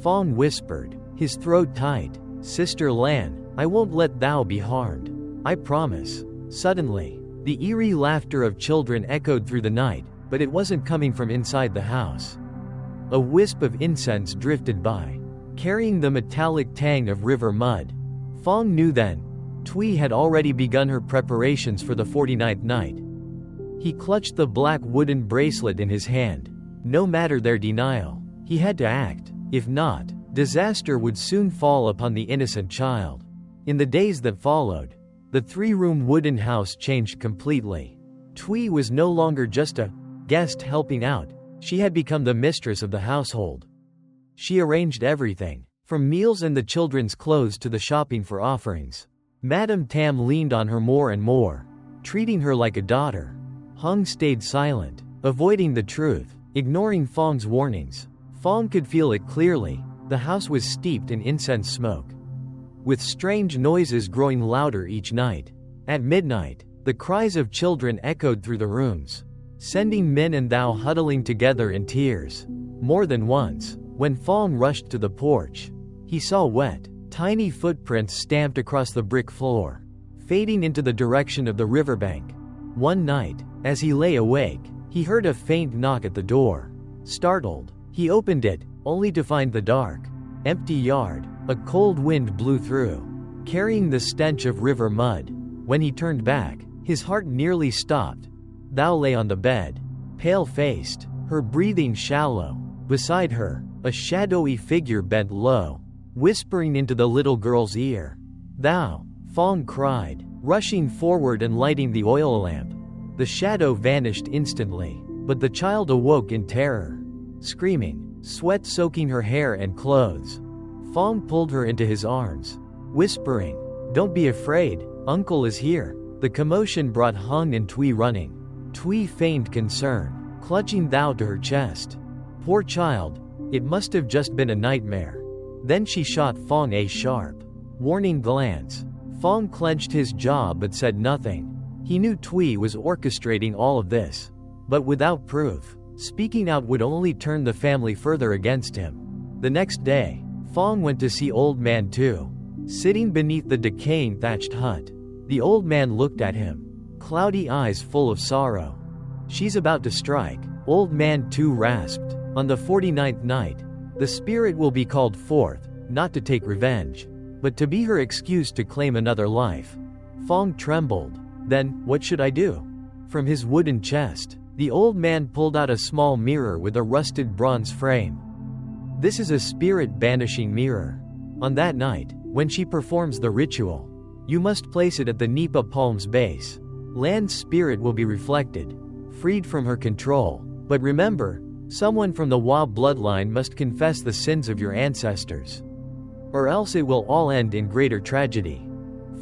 Fong whispered, his throat tight, "Sister Lan, I won't let thou be harmed. I promise." Suddenly, the eerie laughter of children echoed through the night, but it wasn't coming from inside the house. A wisp of incense drifted by, carrying the metallic tang of river mud. Fong knew then, Tui had already begun her preparations for the 49th night. He clutched the black wooden bracelet in his hand. No matter their denial, he had to act. If not, disaster would soon fall upon the innocent child. In the days that followed, the three-room wooden house changed completely. Tui was no longer just a guest helping out. She had become the mistress of the household. She arranged everything, from meals and the children's clothes to the shopping for offerings. Madame Tam leaned on her more and more, treating her like a daughter. Hung stayed silent, avoiding the truth, ignoring Fong's warnings. Fong could feel it clearly. The house was steeped in incense smoke, with strange noises growing louder each night. At midnight, the cries of children echoed through the rooms, sending Min and Thou huddling together in tears. More than once, when Fong rushed to the porch, he saw wet, tiny footprints stamped across the brick floor, fading into the direction of the riverbank. One night, as he lay awake, he heard a faint knock at the door. Startled, he opened it, only to find the dark, empty yard. A cold wind blew through, carrying the stench of river mud. When he turned back, his heart nearly stopped. Thou lay on the bed, pale-faced, her breathing shallow. Beside her, a shadowy figure bent low, whispering into the little girl's ear. "Thou!" Fong cried, rushing forward and lighting the oil lamp. The shadow vanished instantly, but the child awoke in terror, screaming, sweat soaking her hair and clothes. Fong pulled her into his arms, whispering, "Don't be afraid, Uncle is here." The commotion brought Hung and Tui running. Tui feigned concern, clutching Thou to her chest. Poor child, it must have just been a nightmare. Then she shot Fong a sharp, warning glance. Fong clenched his jaw but said nothing. He knew Tui was orchestrating all of this, but without proof. Speaking out would only turn the family further against him. The next day, Fong went to see Old Man Tu, sitting beneath the decaying thatched hut. The old man looked at him, cloudy eyes full of sorrow. "She's about to strike," Old Man Tu rasped. "On the 49th night, the spirit will be called forth, not to take revenge, but to be her excuse to claim another life." Fong trembled. "Then, what should I do?" From his wooden chest, the old man pulled out a small mirror with a rusted bronze frame. "This is a spirit-banishing mirror. On that night, when she performs the ritual, you must place it at the Nipa palm's base. Land's spirit will be reflected, freed from her control. But remember, someone from the Hua bloodline must confess the sins of your ancestors, or else it will all end in greater tragedy."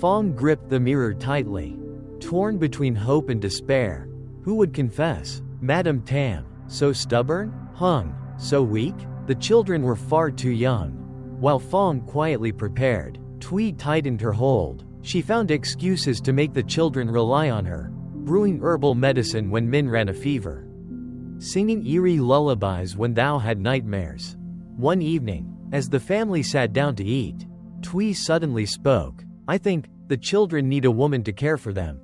Fong gripped the mirror tightly, torn between hope and despair. Who would confess? Madame Tam, so stubborn? Hung, so weak? The children were far too young. While Fong quietly prepared, Tui tightened her hold. She found excuses to make the children rely on her, brewing herbal medicine when Min ran a fever, singing eerie lullabies when Thou had nightmares. One evening, as the family sat down to eat, Tui suddenly spoke. I think the children need a woman to care for them.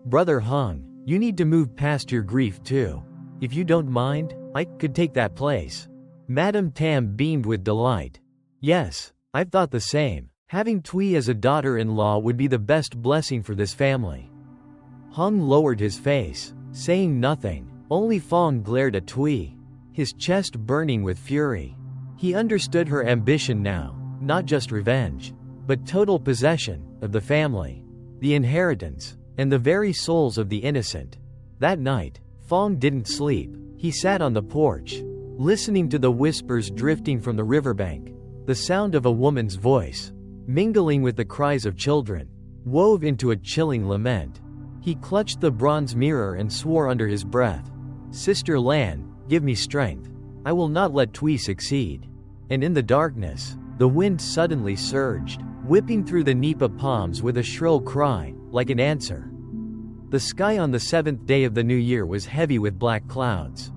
Brother Hung, you need to move past your grief too. If you don't mind, I could take that place. Madame Tam beamed with delight. Yes, I've thought the same. Having Tui as a daughter-in-law would be the best blessing for this family. Hung lowered his face, saying nothing. Only Fong glared at Tui, his chest burning with fury. He understood her ambition now, not just revenge, but total possession of the family, the inheritance, and the very souls of the innocent. That night, Fong didn't sleep. He sat on the porch, listening to the whispers drifting from the riverbank, the sound of a woman's voice, mingling with the cries of children, wove into a chilling lament. He clutched the bronze mirror and swore under his breath, Sister Lan, give me strength. I will not let Tui succeed. And in the darkness, the wind suddenly surged, whipping through the Nipa palms with a shrill cry, like an answer. The sky on the 7th day of the new year was heavy with black clouds,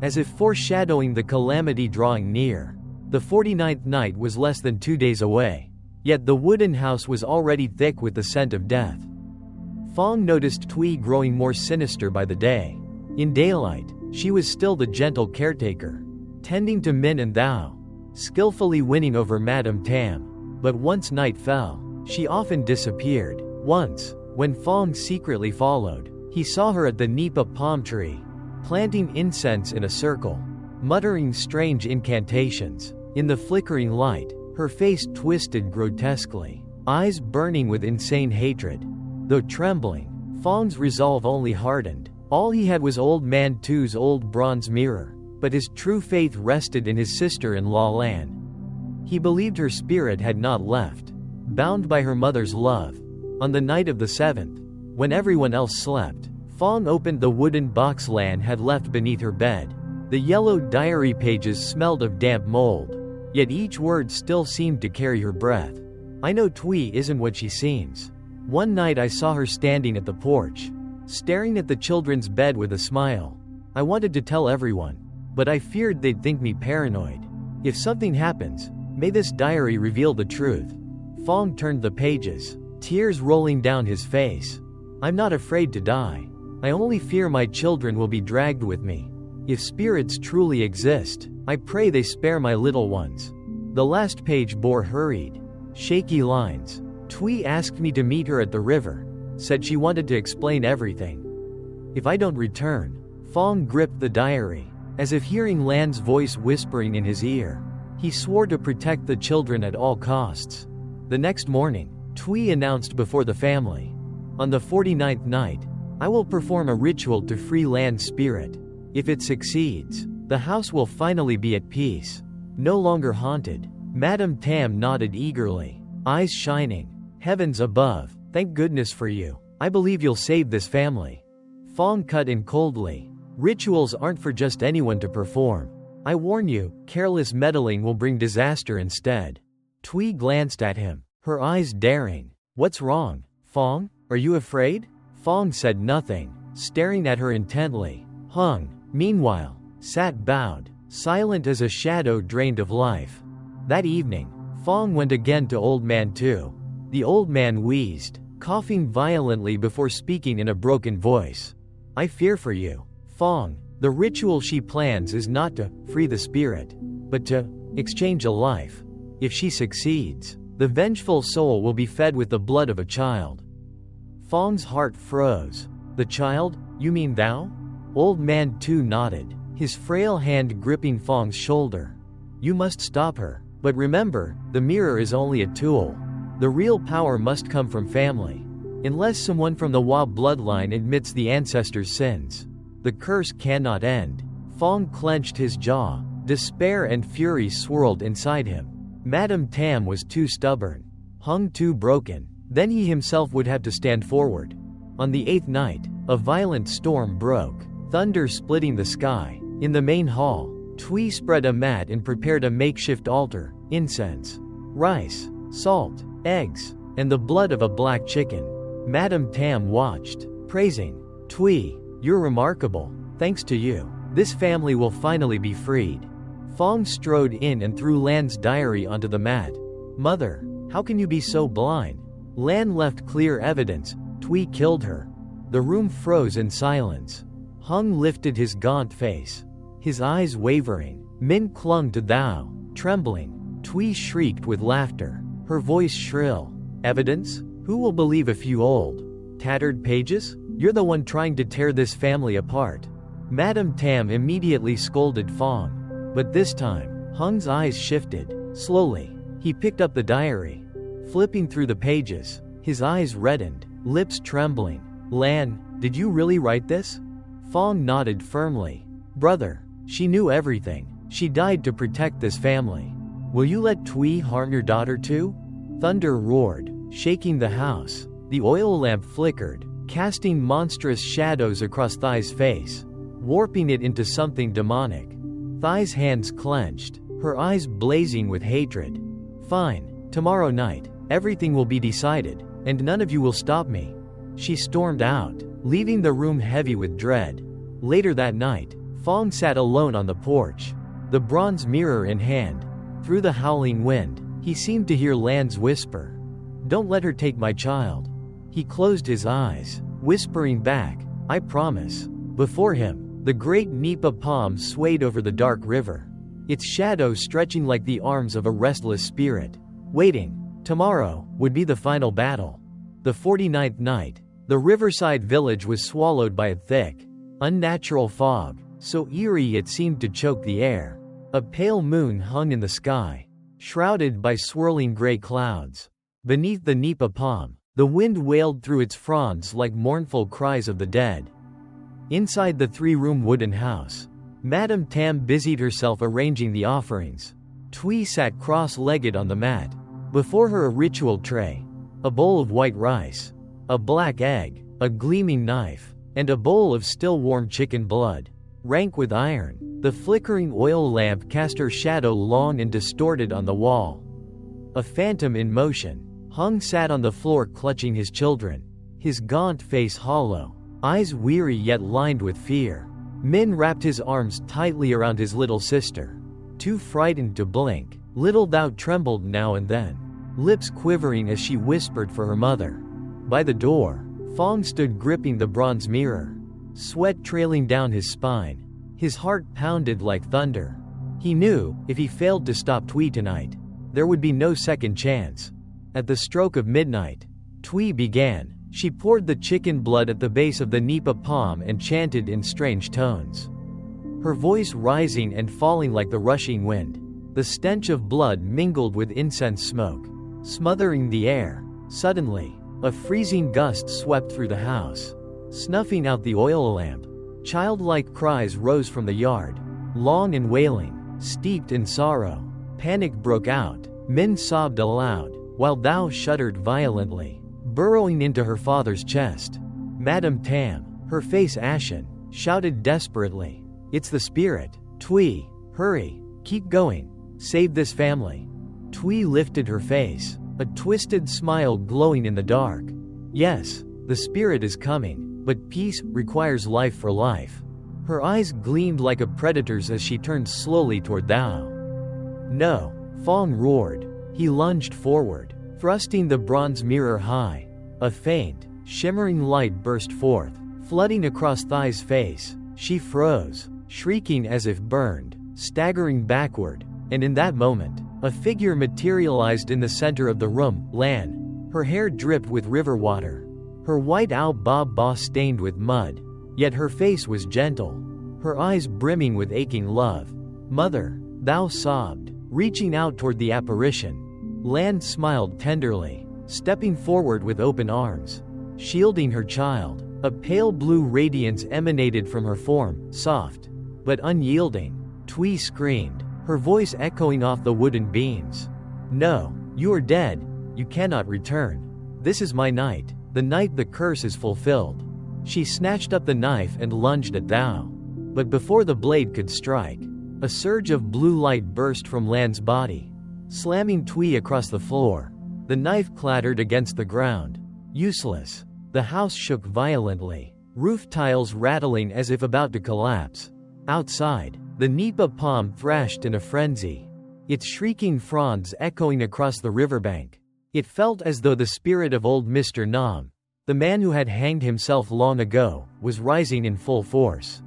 as if foreshadowing the calamity drawing near. The 49th night was less than 2 days away, yet the wooden house was already thick with the scent of death. Fong noticed Tui growing more sinister by the day. In daylight, she was still the gentle caretaker, tending to Min and Thou, skillfully winning over Madame Tam. But once night fell, she often disappeared. Once, when Fong secretly followed, he saw her at the Nipa palm tree, planting incense in a circle, muttering strange incantations. In the flickering light, her face twisted grotesquely, eyes burning with insane hatred. Though trembling, Fong's resolve only hardened. All he had was Old Man Tu's old bronze mirror, but his true faith rested in his sister-in-law Lan. He believed her spirit had not left, bound by her mother's love. On the night of the 7th, when everyone else slept, Fong opened the wooden box Lan had left beneath her bed. The yellow diary pages smelled of damp mold, yet each word still seemed to carry her breath. I know Tui isn't what she seems. One night I saw her standing at the porch, staring at the children's bed with a smile. I wanted to tell everyone, but I feared they'd think me paranoid. If something happens, may this diary reveal the truth. Fong turned the pages, tears rolling down his face. I'm not afraid to die. I only fear my children will be dragged with me. If spirits truly exist, I pray they spare my little ones. The last page bore hurried, shaky lines. Tui asked me to meet her at the river, said she wanted to explain everything. If I don't return, Fong gripped the diary, as if hearing Lan's voice whispering in his ear. He swore to protect the children at all costs. The next morning, Tui announced before the family, on the 49th night, I will perform a ritual to free Lan's spirit. If it succeeds, the house will finally be at peace, no longer haunted. Madame Tam nodded eagerly, eyes shining. Heavens above, thank goodness for you. I believe you'll save this family. Fong cut in coldly. Rituals aren't for just anyone to perform. I warn you, careless meddling will bring disaster instead. Tui glanced at him, her eyes daring. What's wrong, Fong? Are you afraid? Fong said nothing, staring at her intently. Hung, meanwhile, sat bowed, silent as a shadow drained of life. That evening, Fong went again to Old Man Tu. The old man wheezed, coughing violently before speaking in a broken voice. I fear for you, Fong. The ritual she plans is not to free the spirit, but to exchange a life. If she succeeds, the vengeful soul will be fed with the blood of a child. Fong's heart froze. The child? You mean Thou? Old Man Tu nodded, his frail hand gripping Fong's shoulder. You must stop her, but remember, the mirror is only a tool. The real power must come from family. Unless someone from the Hua bloodline admits the ancestors' sins, the curse cannot end. Fong clenched his jaw. Despair and fury swirled inside him. Madame Tam was too stubborn. Hung too broken. Then he himself would have to stand forward. On the 8th night, a violent storm broke, thunder splitting the sky. In the main hall, Twee spread a mat and prepared a makeshift altar, incense, rice, salt, eggs, and the blood of a black chicken. Madame Tam watched, praising, "Twee, you're remarkable. Thanks to you, this family will finally be freed." Fong strode in and threw Lan's diary onto the mat. "Mother, how can you be so blind? Lan left clear evidence. Twee killed her." The room froze in silence. Hung lifted his gaunt face, his eyes wavering. Min clung to Thou, trembling. Twee shrieked with laughter, her voice shrill. "Evidence? Who will believe a few old, tattered pages? You're the one trying to tear this family apart." Madame Tam immediately scolded Fong. But this time, Hung's eyes shifted. Slowly, he picked up the diary. Flipping through the pages, his eyes reddened, lips trembling. "Lan, did you really write this?" Fong nodded firmly. "Brother, she knew everything. She died to protect this family. Will you let Twee harm your daughter too?" Thunder roared, shaking the house. The oil lamp flickered, casting monstrous shadows across Thai's face, warping it into something demonic. Thai's hands clenched, her eyes blazing with hatred. "Fine, tomorrow night, everything will be decided, and none of you will stop me." She stormed out, leaving the room heavy with dread. Later that night, Fong sat alone on the porch, the bronze mirror in hand. Through the howling wind, he seemed to hear Lan's whisper, "Don't let her take my child." He closed his eyes, whispering back, "I promise." Before him, the great Nipa palm swayed over the dark river, its shadow stretching like the arms of a restless spirit, waiting. Tomorrow would be the final battle. The 49th night, the riverside village was swallowed by a thick, unnatural fog, so eerie it seemed to choke the air. A pale moon hung in the sky, shrouded by swirling gray clouds. Beneath the Nipa palm, the wind wailed through its fronds like mournful cries of the dead. Inside the three-room wooden house, Madame Tam busied herself arranging the offerings. Twee sat cross-legged on the mat. Before her a ritual tray, a bowl of white rice, a black egg, a gleaming knife, and a bowl of still warm chicken blood. Rank with iron, the flickering oil lamp cast her shadow long and distorted on the wall. A phantom in motion, Hung sat on the floor clutching his children, his gaunt face hollow, eyes weary yet lined with fear. Min wrapped his arms tightly around his little sister, too frightened to blink. Little Thou trembled now and then, lips quivering as she whispered for her mother. By the door, Fong stood gripping the bronze mirror, sweat trailing down his spine. His heart pounded like thunder. He knew, if he failed to stop Twee tonight, there would be no second chance. At the stroke of midnight, Twee began. She poured the chicken blood at the base of the Nipa palm and chanted in strange tones, her voice rising and falling like the rushing wind. The stench of blood mingled with incense smoke, smothering the air. Suddenly, a freezing gust swept through the house, snuffing out the oil lamp. Childlike cries rose from the yard, long and wailing, steeped in sorrow. Panic broke out. Min sobbed aloud, while Thou shuddered violently, burrowing into her father's chest. Madame Tam, her face ashen, shouted desperately, "It's the spirit! Twee, hurry, keep going, save this family." Twee lifted her face, a twisted smile glowing in the dark. "Yes, the spirit is coming, but peace requires life for life." Her eyes gleamed like a predator's as she turned slowly toward Thou. "No!" Fong roared. He lunged forward, thrusting the bronze mirror high. A faint, shimmering light burst forth, flooding across Thai's face. She froze, shrieking as if burned, staggering backward, and in that moment, a figure materialized in the center of the room. Lan. Her hair dripped with river water, her white owl bob stained with mud, yet her face was gentle, her eyes brimming with aching love. "Mother," Thou sobbed, reaching out toward the apparition. Lan smiled tenderly, stepping forward with open arms, shielding her child. A pale blue radiance emanated from her form, soft but unyielding. Twee screamed, her voice echoing off the wooden beams. "No, you are dead. You cannot return." This is my night, the night the curse is fulfilled. She snatched up the knife and lunged at Thou. But before the blade could strike, a surge of blue light burst from Lan's body, slamming Twee across the floor. The knife clattered against the ground. Useless. The house shook violently, roof tiles rattling as if about to collapse. Outside, the Nipa palm thrashed in a frenzy, its shrieking fronds echoing across the riverbank. It felt as though the spirit of old Mr. Nam, the man who had hanged himself long ago, was rising in full force.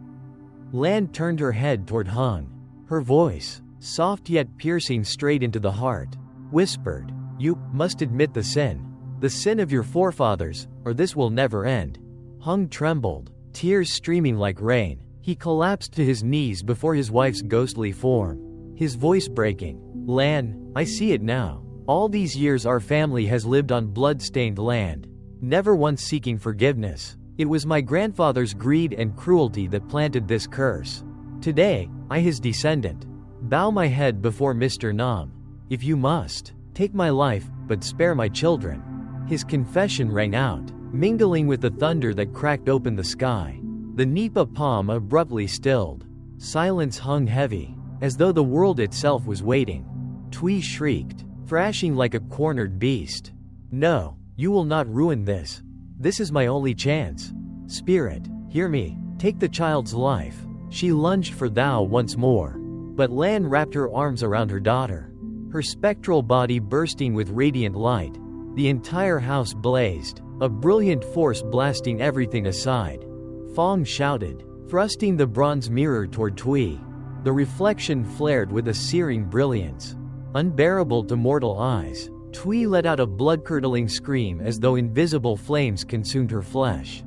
Lan turned her head toward Hung. Her voice, soft yet piercing straight into the heart, whispered, "You must admit the sin of your forefathers, or this will never end." Hung trembled, tears streaming like rain. He collapsed to his knees before his wife's ghostly form, his voice breaking. "Lan, I see it now. All these years our family has lived on blood-stained land, never once seeking forgiveness. It was my grandfather's greed and cruelty that planted this curse. Today, I, his descendant, bow my head before Mr. Nam. If you must, take my life, but spare my children." His confession rang out, mingling with the thunder that cracked open the sky. The Nipa palm abruptly stilled. Silence hung heavy, as though the world itself was waiting. Twee shrieked, thrashing like a cornered beast. "No, you will not ruin this. This is my only chance. Spirit, hear me, take the child's life." She lunged for Thou once more, but Lan wrapped her arms around her daughter, her spectral body bursting with radiant light. The entire house blazed, a brilliant force blasting everything aside. Fong shouted, thrusting the bronze mirror toward Twee. The reflection flared with a searing brilliance, unbearable to mortal eyes. Twee let out a blood-curdling scream as though invisible flames consumed her flesh.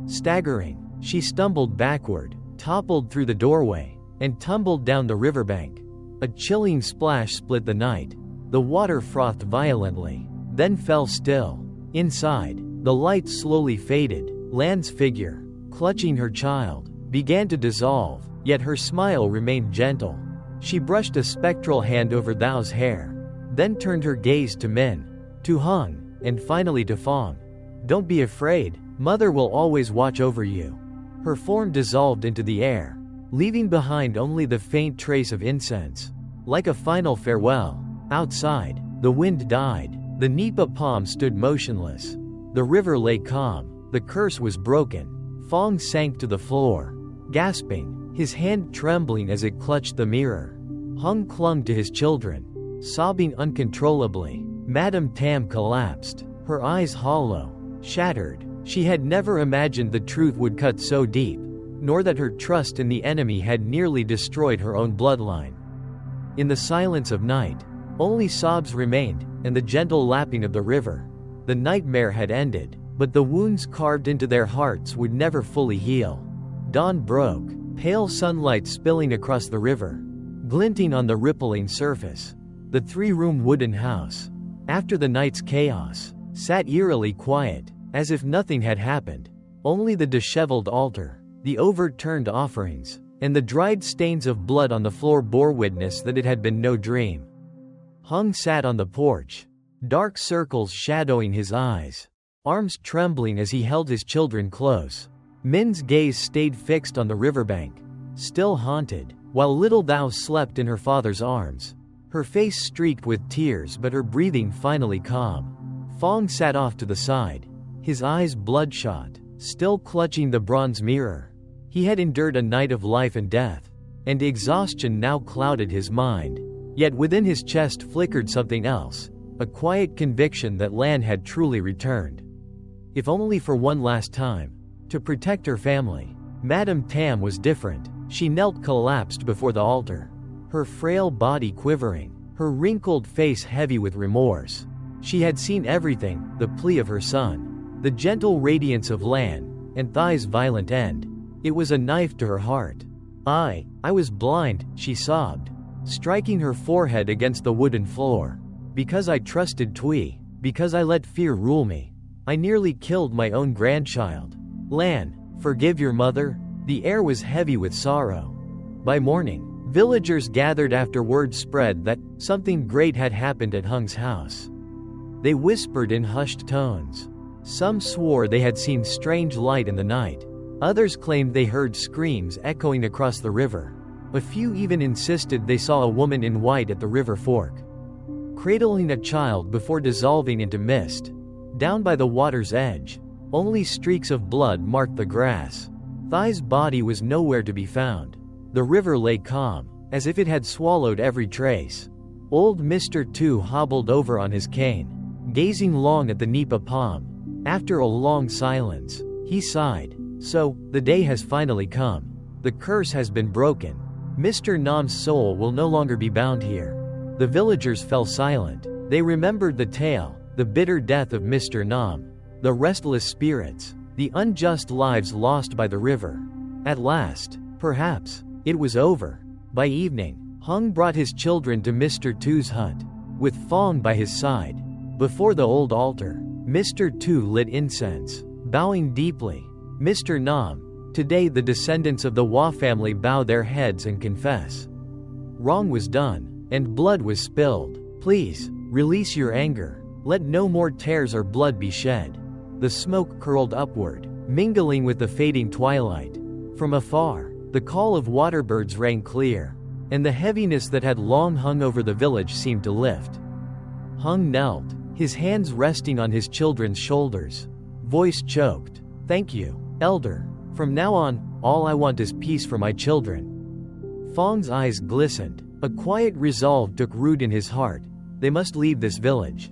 Staggering, she stumbled backward, toppled through the doorway, and tumbled down the riverbank. A chilling splash split the night. The water frothed violently, then fell still. Inside, the light slowly faded. Lan's figure, clutching her child, began to dissolve, yet her smile remained gentle. She brushed a spectral hand over Thou's hair, then turned her gaze to Min, to Hung, and finally to Fong. "Don't be afraid, Mother will always watch over you." Her form dissolved into the air, leaving behind only the faint trace of incense. Like a final farewell. Outside, the wind died. The Nipa palm stood motionless. The river lay calm. The curse was broken. Fong sank to the floor, gasping, his hand trembling as it clutched the mirror. Hung clung to his children, sobbing uncontrollably. Madame Tam collapsed, her eyes hollow, shattered. She had never imagined the truth would cut so deep, nor that her trust in the enemy had nearly destroyed her own bloodline. In the silence of night, only sobs remained, and the gentle lapping of the river. The nightmare had ended, but the wounds carved into their hearts would never fully heal. Dawn broke, pale sunlight spilling across the river, glinting on the rippling surface. The three-room wooden house, after the night's chaos, sat eerily quiet, as if nothing had happened. Only the disheveled altar, the overturned offerings, and the dried stains of blood on the floor bore witness that it had been no dream. Hung sat on the porch, dark circles shadowing his eyes, arms trembling as he held his children close. Min's gaze stayed fixed on the riverbank, still haunted, while little Thou slept in her father's arms, her face streaked with tears but her breathing finally calm. Fong sat off to the side, his eyes bloodshot, still clutching the bronze mirror. He had endured a night of life and death, and exhaustion now clouded his mind. Yet within his chest flickered something else, a quiet conviction that Lan had truly returned. If only for one last time, to protect her family. Madame Tam was different. She knelt collapsed before the altar, her frail body quivering, her wrinkled face heavy with remorse. She had seen everything, the plea of her son, the gentle radiance of Lan, and Thai's violent end. It was a knife to her heart. I was blind," she sobbed, striking her forehead against the wooden floor. "Because I trusted Twee, because I let fear rule me. I nearly killed my own grandchild. Lan, forgive your mother." The air was heavy with sorrow. By morning, villagers gathered after word spread that something great had happened at Hung's house. They whispered in hushed tones. Some swore they had seen strange light in the night. Others claimed they heard screams echoing across the river. A few even insisted they saw a woman in white at the river fork, cradling a child before dissolving into mist. Down by the water's edge, only streaks of blood marked the grass. Thai's body was nowhere to be found. The river lay calm, as if it had swallowed every trace. Old Mr. Tu hobbled over on his cane, gazing long at the Nipa palm. After a long silence, he sighed. So, the day has finally come. The curse has been broken. Mr. Nam's soul will no longer be bound here. The villagers fell silent. They remembered the tale, the bitter death of Mr. Nam, the restless spirits, the unjust lives lost by the river. At last, perhaps, it was over. By evening, Hung brought his children to Mr. Tu's hut, with Fong by his side. Before the old altar, Mr. Tu lit incense, bowing deeply. Mr. Nam, today the descendants of the Hua family bow their heads and confess. Wrong was done, and blood was spilled. Please, release your anger. Let no more tears or blood be shed. The smoke curled upward, mingling with the fading twilight. From afar, the call of waterbirds rang clear, and the heaviness that had long hung over the village seemed to lift. Hung knelt, his hands resting on his children's shoulders. Voice choked. Thank you, Elder. From now on, all I want is peace for my children. Fong's eyes glistened. A quiet resolve took root in his heart. They must leave this village.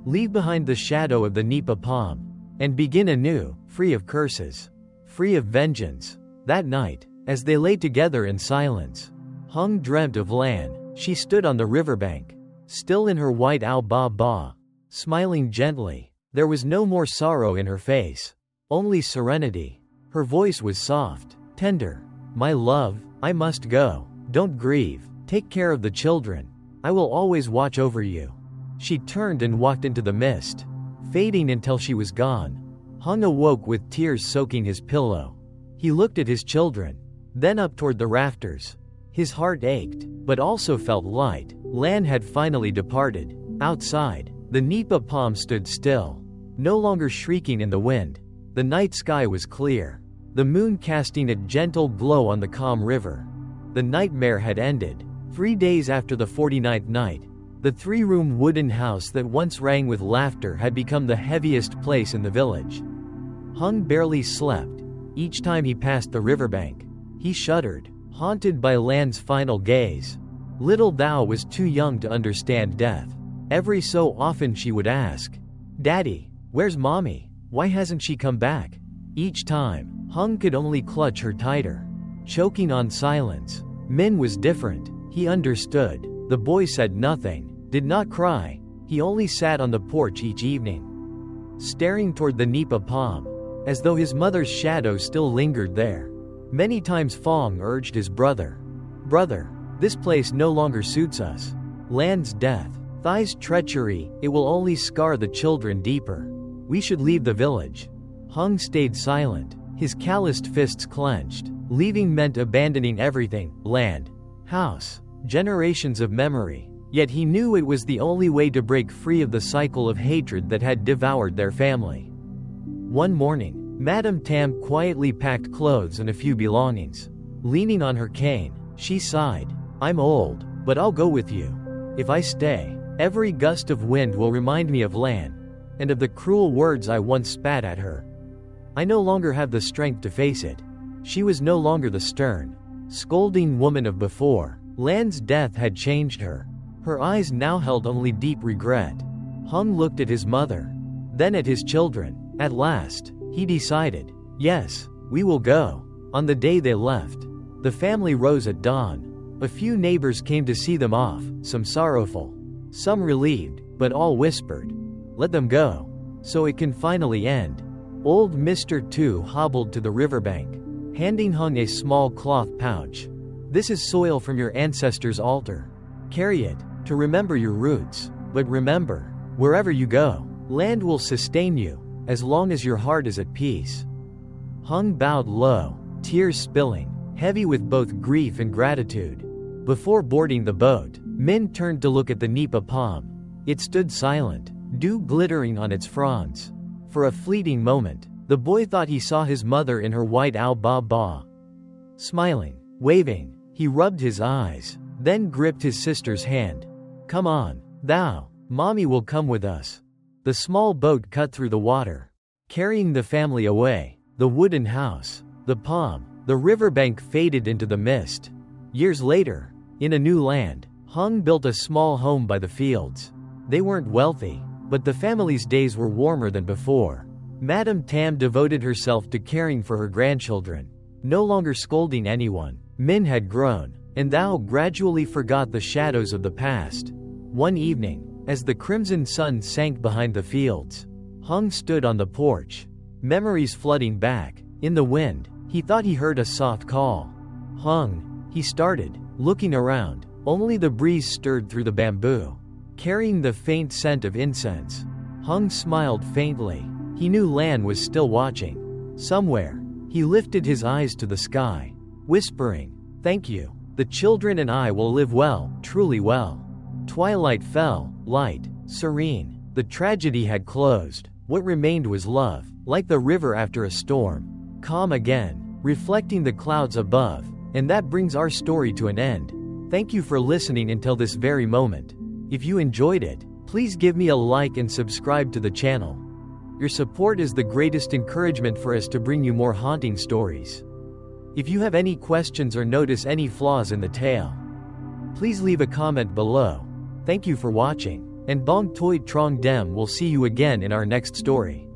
Leave behind the shadow of the Nipa palm, and begin anew, free of curses, free of vengeance. That night, as they lay together in silence, Hung dreamt of Lan. She stood on the riverbank, still in her white ao ba ba, smiling gently. There was no more sorrow in her face, only serenity. Her voice was soft, tender. My love, I must go. Don't grieve. Take care of the children. I will always watch over you. She turned and walked into the mist, fading until she was gone. Hung awoke with tears soaking his pillow. He looked at his children, then up toward the rafters. His heart ached, but also felt light. Lan had finally departed. Outside, the Nipa palm stood still, no longer shrieking in the wind. The night sky was clear, the moon casting a gentle glow on the calm river. The nightmare had ended. 3 days after the 49th night, the 3-room wooden house that once rang with laughter had become the heaviest place in the village. Hung barely slept. Each time he passed the riverbank, he shuddered, haunted by Lan's final gaze. Little Thou was too young to understand death. Every so often she would ask, "Daddy, where's Mommy? Why hasn't she come back?" Each time, Hung could only clutch her tighter, choking on silence. Min was different. He understood. The boy said nothing, did not cry. He only sat on the porch each evening, staring toward the Nipa palm, as though his mother's shadow still lingered there. Many times Fong urged his brother, "Brother, this place no longer suits us. Lan's death, Thai's treachery, it will only scar the children deeper. We should leave the village." Hung stayed silent, his calloused fists clenched. Leaving meant abandoning everything, land, house, generations of memory. Yet he knew it was the only way to break free of the cycle of hatred that had devoured their family. One morning, Madame Tam quietly packed clothes and a few belongings. Leaning on her cane, she sighed. "I'm old, but I'll go with you. If I stay, every gust of wind will remind me of Lan, and of the cruel words I once spat at her. I no longer have the strength to face it." She was no longer the stern, scolding woman of before. Lan's death had changed her. Her eyes now held only deep regret. Hung looked at his mother, then at his children. At last, he decided, "Yes, we will go." On the day they left, the family rose at dawn. A few neighbors came to see them off, some sorrowful, some relieved, but all whispered, "Let them go, so it can finally end." Old Mr. Tu hobbled to the riverbank, handing Hung a small cloth pouch. "This is soil from your ancestors' altar. Carry it, to remember your roots. But remember, wherever you go, land will sustain you, as long as your heart is at peace." Hung bowed low, tears spilling, heavy with both grief and gratitude. Before boarding the boat, Min turned to look at the Nipa palm. It stood silent, dew glittering on its fronds. For a fleeting moment, the boy thought he saw his mother in her white alba. Smiling, waving, he rubbed his eyes, then gripped his sister's hand. "Come on, thou, mommy will come with us." The small boat cut through the water, carrying the family away. The wooden house, the palm, the riverbank faded into the mist. Years later, in a new land, Hung built a small home by the fields. They weren't wealthy, but the family's days were warmer than before. Madame Tam devoted herself to caring for her grandchildren. No longer scolding anyone, Min had grown, and Thou gradually forgot the shadows of the past. One evening, as the crimson sun sank behind the fields, Hung stood on the porch, memories flooding back. In the wind, he thought he heard a soft call. "Hung," he started, looking around. Only the breeze stirred through the bamboo, carrying the faint scent of incense. Hung smiled faintly. He knew Lan was still watching. Somewhere, he lifted his eyes to the sky, whispering, "Thank you. The children and I will live well, truly well." Twilight fell, light, serene. The tragedy had closed. What remained was love, like the river after a storm, calm again, reflecting the clouds above. And that brings our story to an end. Thank you for listening until this very moment. If you enjoyed it, please give me a like and subscribe to the channel. Your support is the greatest encouragement for us to bring you more haunting stories. If you have any questions or notice any flaws in the tale, please leave a comment below. Thank you for watching, and Bong Toi Trong Dem will see you again in our next story.